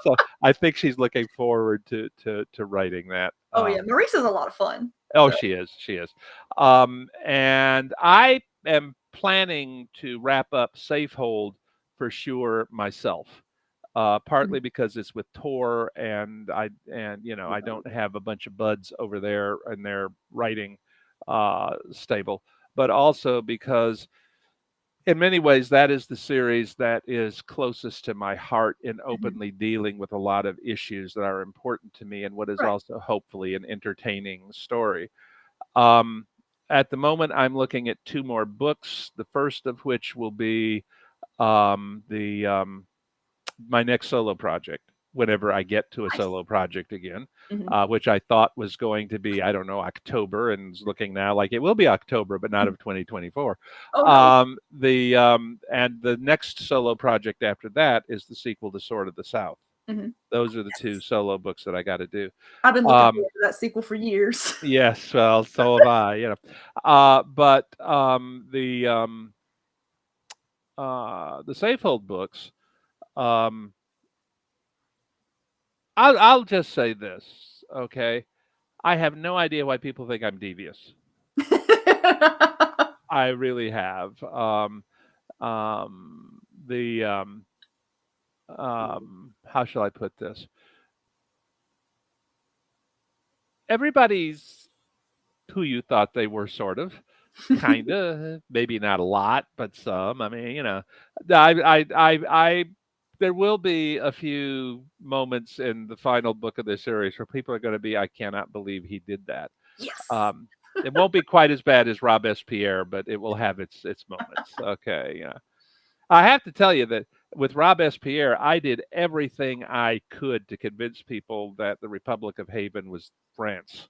So I think she's looking forward to writing that. Oh yeah, Maurice's a lot of fun. Oh, So she is. She is. And I am planning to wrap up Safehold for sure myself. Partly because it's with Tor, and I don't have a bunch of buds over there in their writing stable, but also because in many ways that is the series that is closest to my heart in openly dealing with a lot of issues that are important to me, and what is right. also hopefully an entertaining story. Um, at the moment, I'm looking at 2 more books. The first of which will be the my next solo project. Whenever I get to a Nice. solo project again, Mhm. which I thought was going to be, I don't know, October, and is looking now like it will be October, but not Mhm. of 2024. Oh, nice. And the next solo project after that is the sequel to Sword of the South. Mhm. Those are the 2 Yes. solo books that I got to do. I've been looking Um, forward to that sequel for years. Yes, well, so have I, but the Safehold books, um, I'll just say this. Okay, I have no idea why people think I'm devious. I really have. The how shall I put this? Everybody's who you thought they were, sort of, kinda, maybe not a lot, but some. I mean, I there will be a few moments in the final book of this series where people are going to be, I cannot believe he did that. Yes. Um, it won't be quite as bad as Robespierre, but it will have its moments. Okay, yeah. I have to tell you that with Robespierre, I did everything I could to convince people that the Republic of Haven was France.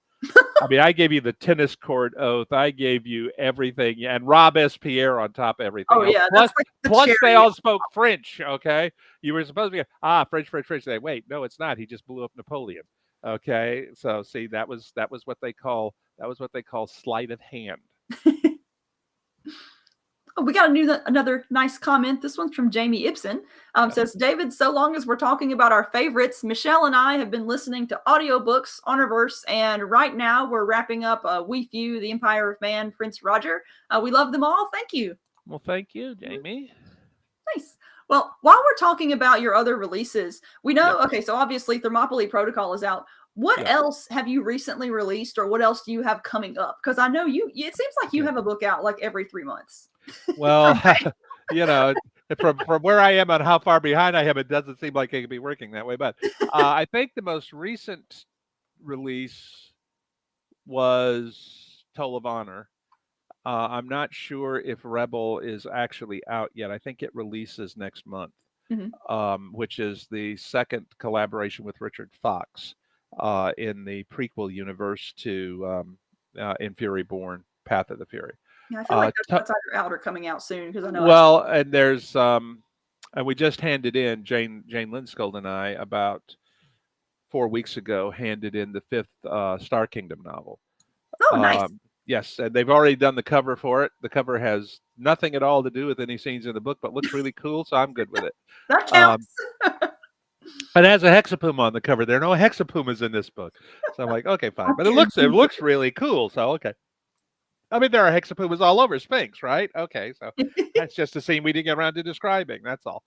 I mean, I gave you the tennis court oath. I gave you everything, yeah, and Robespierre on top of everything Oh else. yeah, Plus, that's like the plus they cherry. all spoke French. Okay, you were supposed to be French, French, French. They wait, no, it's not. He just blew up Napoleon. Okay, so see, that was what they call sleight of hand. Oh, we got another nice comment. This one's from Jamie Ibsen. Yep. Says, David, so long as we're talking about our favorites, Michelle and I have been listening to audiobooks, Honorverse, and right now we're wrapping up We Few, The Empire of Man, Prince Roger. We love them all. Thank you. Well, thank you, Jamie. Nice. Well, while we're talking about your other releases, we know, Yep. okay, so obviously Thermopylae Protocol is out. What Yep. else have you recently released, or what else do you have coming up? Because I know it seems like you Okay. have a book out like every 3 months. Well, you know, from where I am and how far behind I am, it doesn't seem like I could be working that way. But I think the most recent release was Toll of Honor. I'm not sure if Rebel is actually out yet. I think it releases next month, Mhm. which is the second collaboration with Richard Fox in the prequel universe to In Fury Born, Path of the Fury. Yeah, I feel like To- that's either out or coming out soon because I know I. well, and there's and we just handed in Jane Lindskold and I about 4 weeks ago handed in the fifth Star Kingdom novel. Oh, nice. Yes, and they've already done the cover for it. The cover has nothing at all to do with any scenes in the book, but looks really cool, so I'm good with it. That Um, counts. it has a hexapuma on the cover. There are no hexapumas in this book, so I'm like, okay, fine. But it guarantee looks really cool, so okay. I mean, there are hexapumas all over Sphinx, right? Okay, so that's just a scene we didn't get around to describing. That's all.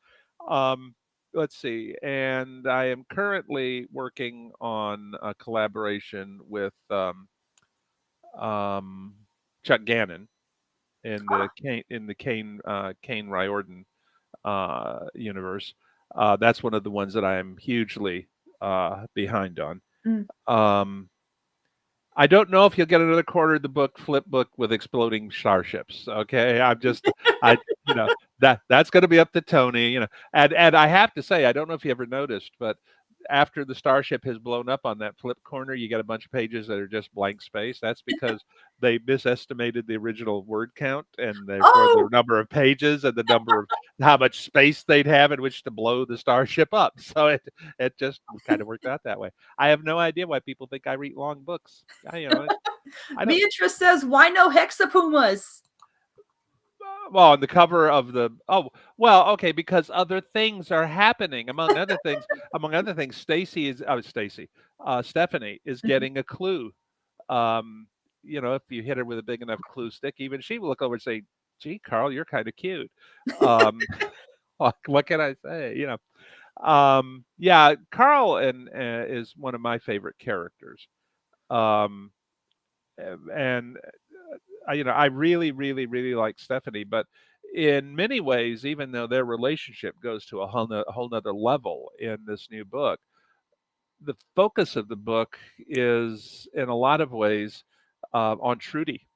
Um, let's see. And I am currently working on a collaboration with um, Chuck Gannon in the Kane Riordan universe. That's one of the ones that I am hugely behind on. Mm. I don't know if you'll get another quarter of the book flip book with exploding starships. Okay, I that's going to be up to Tony. And I have to say, I don't know if you ever noticed, but after the starship has blown up on that flip corner, you get a bunch of pages that are just blank space. That's because they misestimated the original word count and therefore the Oh, number of pages and the number of how much space they'd have in which to blow the starship up. So it just kind of worked out that way. I have no idea why people think I read long books. I don't. Beatrice says, why no hexapumas? Well, on the cover of the okay, because other things are happening. Among other things, Stephanie is getting a clue. If you hit her with a big enough clue stick, even she will look over and say, "Gee, Carl, you're kind of cute." Um, what can I say? Yeah, Carl is one of my favorite characters. Um, and I really, really, really like Stephanie, but in many ways, even though their relationship goes to a whole nother level in this new book, the focus of the book is in a lot of ways on Trudy,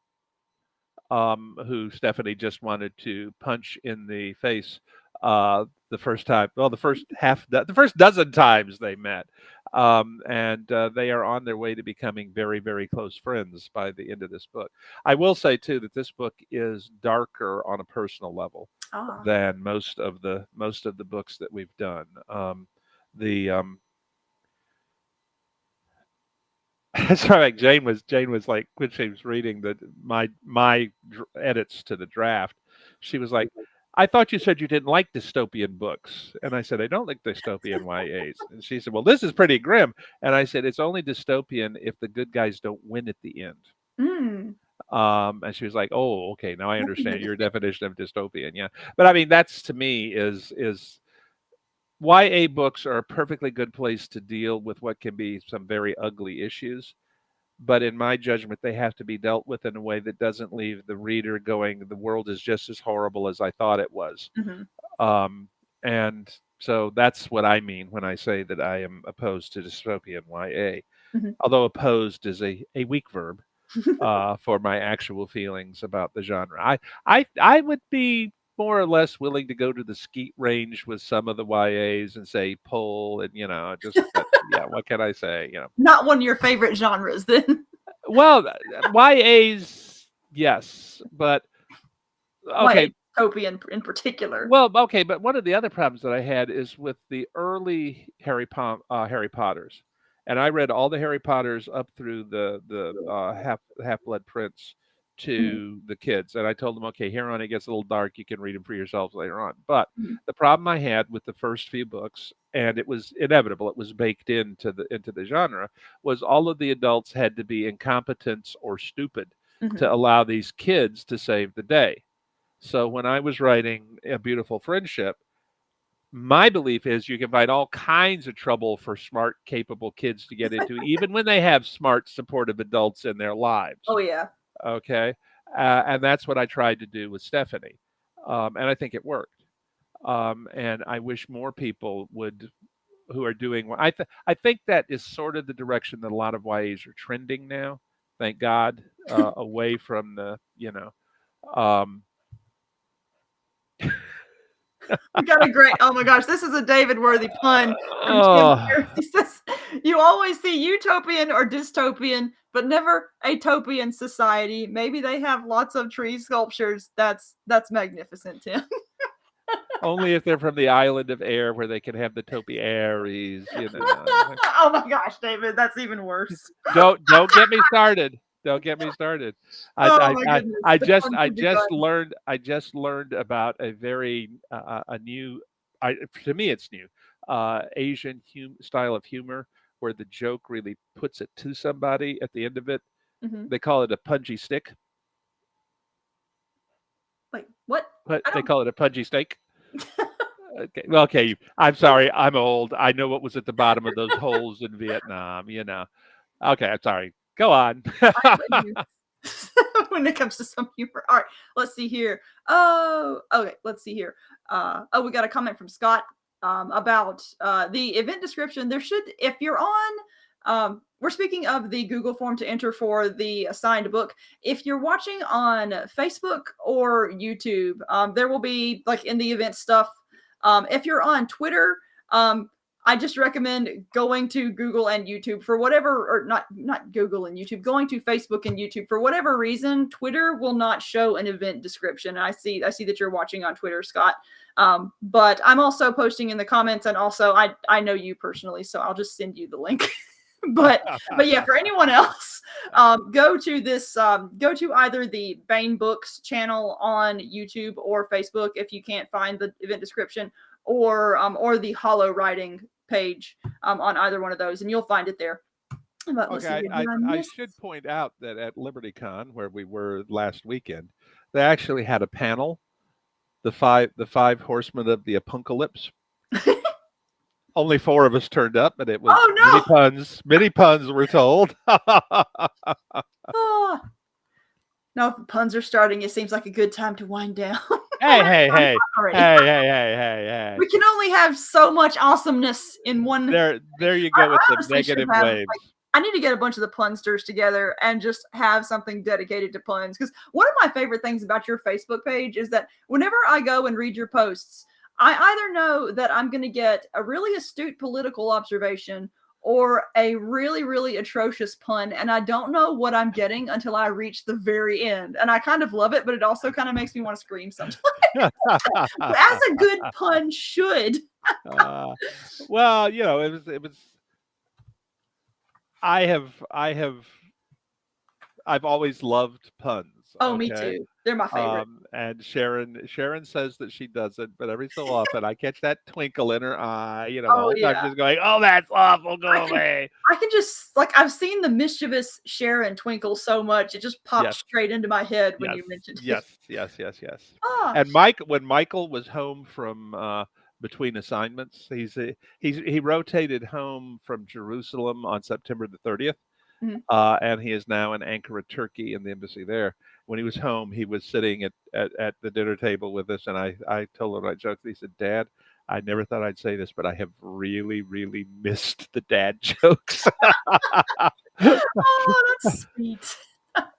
who Stephanie just wanted to punch in the face the first time. Well, the first dozen times they met, and they are on their way to becoming very, very close friends by the end of this book. I will say too that this book is darker on a personal level Ah. than most of the books that we've done. The Sorry, like Jane was like when she was reading my edits to the draft, she was like, I thought you said you didn't like dystopian books. And I said, I don't like dystopian YAs. And she said, well, this is pretty grim. And I said, it's only dystopian if the good guys don't win at the end. Mm. And she was like, oh, okay, now I understand your definition of dystopian. Yeah. But I mean, that's to me is YA books are a perfectly good place to deal with what can be some very ugly issues. But in my judgment, they have to be dealt with in a way that doesn't leave the reader going, the world is just as horrible as I thought it was. Mm-hmm. And so that's what I mean when I say that I am opposed to dystopian YA. Mm-hmm. Although opposed is a weak verb for my actual feelings about the genre. I would be more or less willing to go to the skeet range with some of the YAs and say pull and just but, yeah, what can I say? Not one of your favorite genres, then. Well, YAs, yes, but okay. Dystopian in particular. Well, okay, but one of the other problems that I had is with the early Harry Potters, and I read all the Harry Potters up through the Half-Blood Prince to the kids, and I told them, okay, here on it gets a little dark. You can read them for yourselves later on. But the problem I had with the first few books, and it was inevitable, it was baked into the genre, was all of the adults had to be incompetents or stupid to allow these kids to save the day. So when I was writing A Beautiful Friendship, my belief is you can find all kinds of trouble for smart, capable kids to get into, even when they have smart, supportive adults in their lives. Oh, yeah. Okay. And that's what I tried to do with Stephanie. And I think it worked. And I wish more people who are doing, I think that is sort of the direction that a lot of YAs are trending now. Thank God, away from um, We got a great, oh my gosh, this is a David Worthy pun from Jim oh, here. He says, you always see utopian or dystopian, but never utopian society. Maybe they have lots of tree sculptures. That's magnificent, Tim. only if they're from the island of air where they can have the topiaries, Oh my gosh, David, that's even worse. Don't get me started. Don't get me started. Oh my goodness. I The just fun I to be just done. learned about a very a new to me it's new Asian style of humor where the joke really puts it to somebody at the end of it. Mhm. They call it a punji stick. Wait, what? But I they don't. call it a punji steak. Okay. Well, okay. I'm sorry. I'm old. I know what was at the bottom of those holes in Vietnam. Okay. I'm sorry. Go on. I'm with you. When it comes to some humor. All right, let's see here. Oh, okay, let's see here. We got a comment from Scott about the event description. There should, if you're on, we're speaking of the Google form to enter for the assigned book. If you're watching on Facebook or YouTube, there will be like in the event stuff. If you're on Twitter, I just recommend going to Google and YouTube for whatever, or not Google and YouTube, going to Facebook and YouTube for whatever reason. Twitter will not show an event description. And I see that you're watching on Twitter, Scott. But I'm also posting in the comments, and also I know you personally, so I'll just send you the link. but yeah, for anyone else, go to either the Bane Books channel on YouTube or Facebook if you can't find the event description, or the Holo writing page on either one of those, and you'll find it there. But Okay, I should point out that at LibertyCon, where we were last weekend, they actually had a panel, the five horsemen of the apocalypse. Only 4 of us turned up, and it was many puns were told. Oh. Now, if the puns are starting, it seems like a good time to wind down. Hey. We can only have so much awesomeness in one. There you go with the negative waves. I need to get a bunch of the punsters together and just have something dedicated to puns. Because one of my favorite things about your Facebook page is that whenever I go and read your posts, I either know that I'm going to get a really astute political observation or a really, really atrocious pun, and I don't know what I'm getting until I reach the very end. And I kind of love it, but it also kind of makes me want to scream sometimes. As a good pun should. Well, it was. I've always loved puns. Oh, me Okay. too. They're my favorite. And Sharon says that she doesn't, but every so often I catch that twinkle in her eye. You know, the Oh whole time yeah. she's going, "Oh, that's awful. Go I can away." I can just like I've seen the mischievous Sharon twinkle so much, it just popped Yes. straight into my head when Yes, you mentioned it. yes, yes, yes, yes. Ah, And when Michael was home from between assignments, he rotated home from Jerusalem on September the 30th, mhm. and he is now in Ankara, Turkey, in the embassy there. When he was home, he was sitting at the dinner table with us, and I told him, I joked. He said, "Dad, I never thought I'd say this, but I have really, really missed the dad jokes." Oh, that's sweet.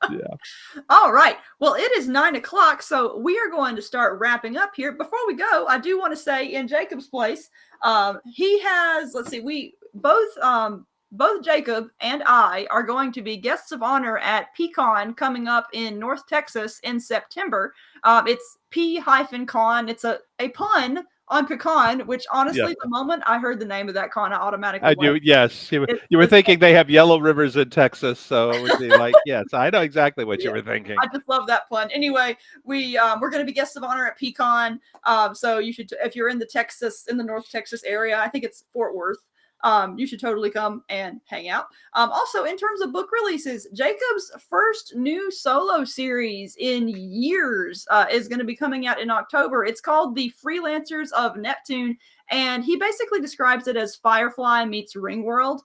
Yeah. All right. Well, it is 9 o'clock, so we are going to start wrapping up here. Before we go, I do want to say in Jacob's place, he has, let's see, both Jacob and I are going to be guests of honor at Pecan coming up in North Texas in September. It's P-con. It's a pun on pecan, which Yes. honestly, the moment I heard the name of that con, I automatically I went. do. Yes, you were It's thinking they have yellow rivers in Texas, so it would be like, yes, I know exactly what you yeah, were thinking. I just love that pun. Anyway, we're going to be guests of honor at Pecan. So you should, if you're in the North Texas area, I think it's Fort Worth. You should totally come and hang out. Also, in terms of book releases, Jacob's first new solo series in years is going to be coming out in October. It's called The Freelancers of Neptune, and he basically describes it as Firefly meets Ringworld,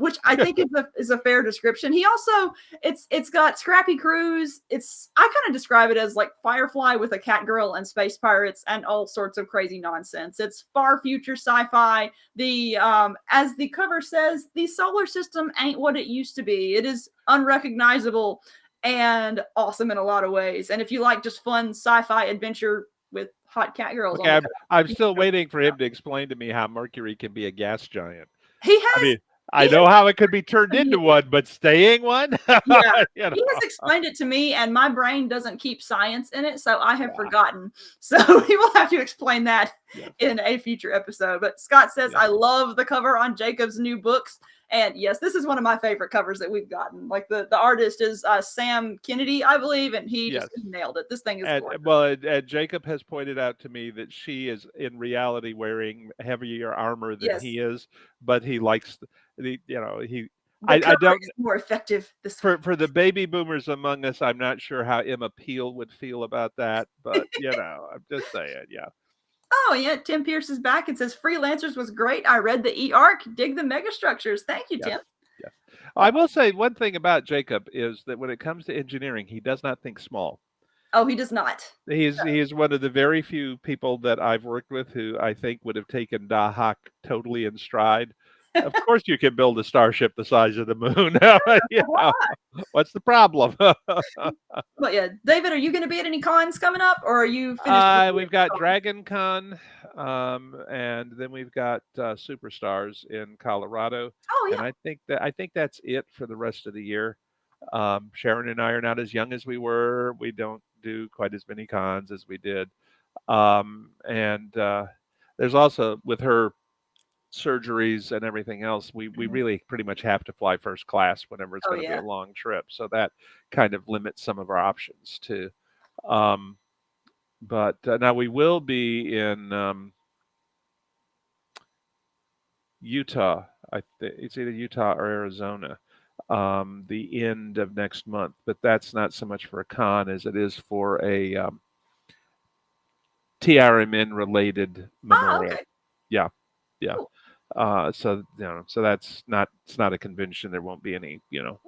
which I think is a fair description. He also it's got scrappy crews. I kind of describe it as like Firefly with a cat girl and space pirates and all sorts of crazy nonsense. It's far future sci-fi. The as the cover says, the solar system ain't what it used to be. It is unrecognizable and awesome in a lot of ways. And if you like just fun sci-fi adventure with hot cat girls on Okay, the I'm cover, still waiting for him to explain to me how Mercury can be a gas giant. he I has mean, I know how it could be turned he into one, but staying one, Yeah, you he know. has explained it to me, and my brain doesn't keep science in it, so I have Yeah, forgotten. So he will have to explain that yes, in a future episode. But Scott says, yes, I love the cover on Jacob's new books. And yes, this is one of my favorite covers that we've gotten. Like the artist is Sam Kennedy, I believe, and he yes. nailed it. This thing is And gorgeous. and Jacob has pointed out to me that she is in reality wearing heavier armor than Yes, he is, but he likes he. the I cover don't is more effective this way. for the baby boomers among us. I'm not sure how Emma Peel would feel about that, but I'm just saying, yeah. Oh, yeah, Tim Pierce is back and says, Freelancers was great. I read the E-Arc, dig the megastructures. Thank you, Yes. Tim. Yes. I will say one thing about Jacob is that when it comes to engineering, he does not think small. Oh, he does not. He is one of the very few people that I've worked with who I think would have taken Dahak totally in stride. Of course, you can build a starship the size of the moon. What's the problem? But yeah, David, are you going to be at any cons coming up, or are you finished with We've got Dragon Con, and then we've got Superstars in Colorado, Oh and yeah. I think that's it for the rest of the year. Sharon and I are not as young as we were. We don't do quite as many cons as we did, and there's also with her surgeries and everything else, we Mhm. really pretty much have to fly first class whenever it's Oh going to be yeah. a long trip. So that kind of limits some of our options too. Um, but now we will be in Utah. It's either Utah or Arizona. The end of next month, but that's not so much for a con as it is for a TRMN related Oh, memorial. okay. Yeah, yeah. Cool. So so that's not it's not a convention. There won't be any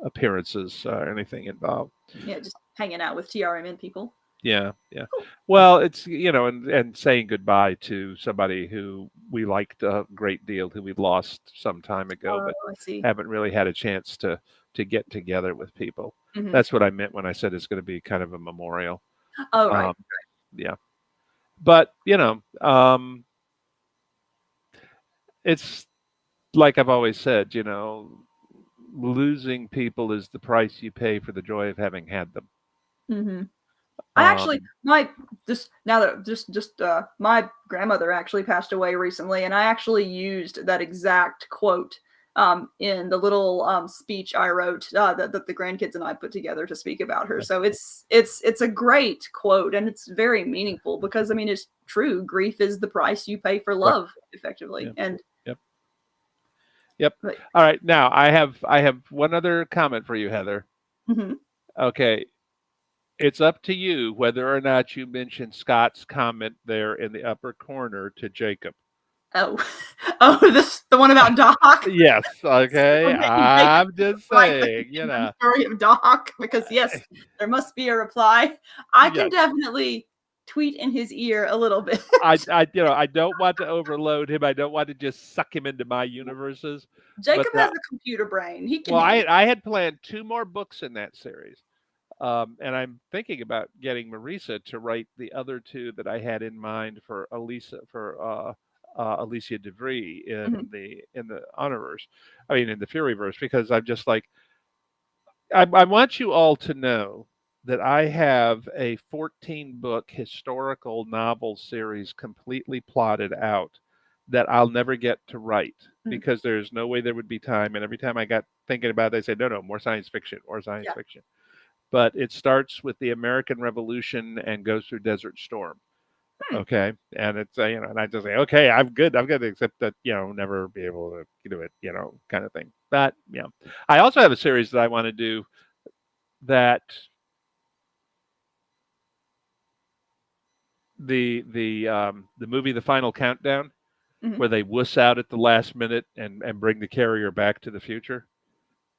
appearances or anything involved. Yeah, just hanging out with TRMN people. Yeah, yeah. Cool. Well, it's and saying goodbye to somebody who we liked a great deal, who we lost some time ago, Oh, but I see. haven't really had a chance to get together with people. Mhm. That's what I meant when I said it's going to be kind of a memorial. Oh, right. Um, yeah, but it's like I've always said, losing people is the price you pay for the joy of having had them. Mm-hmm. I actually, Um, my grandmother actually passed away recently, and I actually used that exact quote in the little speech I wrote that the grandkids and I put together to speak about her. So it's a great quote, and it's very meaningful because I mean it's true. Grief is the price you pay for love, effectively. Yep. And Yep. All right. Now I have one other comment for you, Heather. Mm-hmm. Okay. It's up to you whether or not you mention Scott's comment there in the upper corner to Jacob. Oh, the one about Doc. Yes. Okay. I'm just saying, you know, story of Doc, because yes, there must be a reply. I can Yes. definitely tweet in his ear a little bit. I don't want to overload him. I don't want to just suck him into my universes. Jacob has a computer brain. He can. Well, I had planned 2 more books in that series. And I'm thinking about getting Marisa to write the other 2 that I had in mind for Alicia DeVries in the Honorverse. I mean, in the Furyverse, because I'm just like, I want you all to know that I have a 14-book historical novel series completely plotted out that I'll never get to write because there's no way there would be time. And every time I got thinking about it, I said, no, more science fiction, more science fiction. But it starts with the American Revolution and goes through Desert Storm. Okay. And it's, and I just say, okay, I'm good, except that, never be able to do it, kind of thing. But, I also have a series that I want to do that the movie The Final Countdown, where they wuss out at the last minute and bring the carrier back to the future.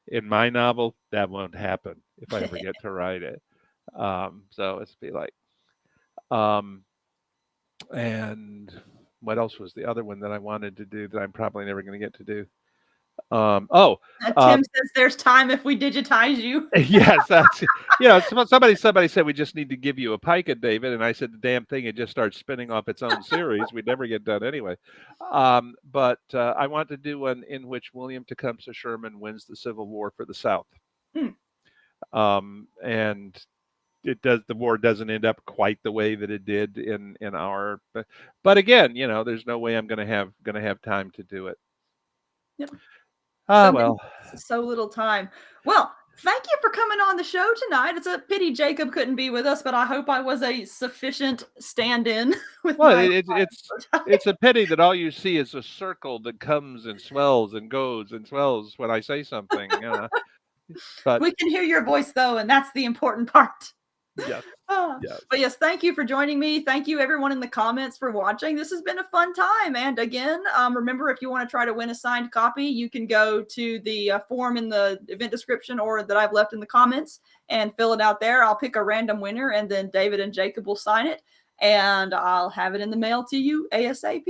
In my novel, that won't happen if I ever get to write it. So it's be like, and what else was the other one that I wanted to do that I'm probably never going to get to do? Tim says there's time if we digitize you. Yes, that's somebody said we just need to give you a pica, David, and I said the damn thing it just starts spinning off its own series. We'd never get done anyway. But I want to do one in which William Tecumseh Sherman wins the Civil War for the South, and the war doesn't end up quite the way that it did in our. But again, there's no way I'm going to have time to do it. Yep. Well, so little time. Well, thank you for coming on the show tonight. It's a pity Jacob couldn't be with us, but I hope I was a sufficient stand-in. It's a pity that all you see is a circle that comes and swells and goes and swells when I say something. But we can hear your voice though, and that's the important part. Yes. Yes. But yes, thank you for joining me. Thank you everyone in the comments for watching. This has been a fun time. And again, remember, if you want to try to win a signed copy, you can go to the form in the event description or that I've left in the comments and fill it out there. I'll pick a random winner and then David and Jacob will sign it. And I'll have it in the mail to you ASAP.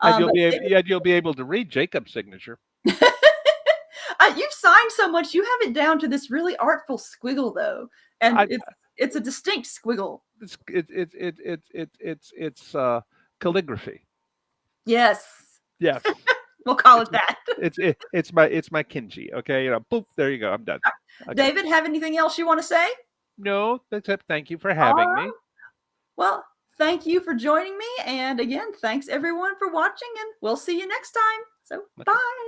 And you'll be able to read Jacob's signature. You've signed so much. You have it down to this really artful squiggle, though, and it's a distinct squiggle. It's calligraphy. Yes. Yes. We'll call it that. It's my kinji. Okay, boop. There you go. I'm done. Okay. David, have anything else you want to say? No, except thank you for having me. Well, thank you for joining me, and again, thanks everyone for watching, and we'll see you next time. So, bye.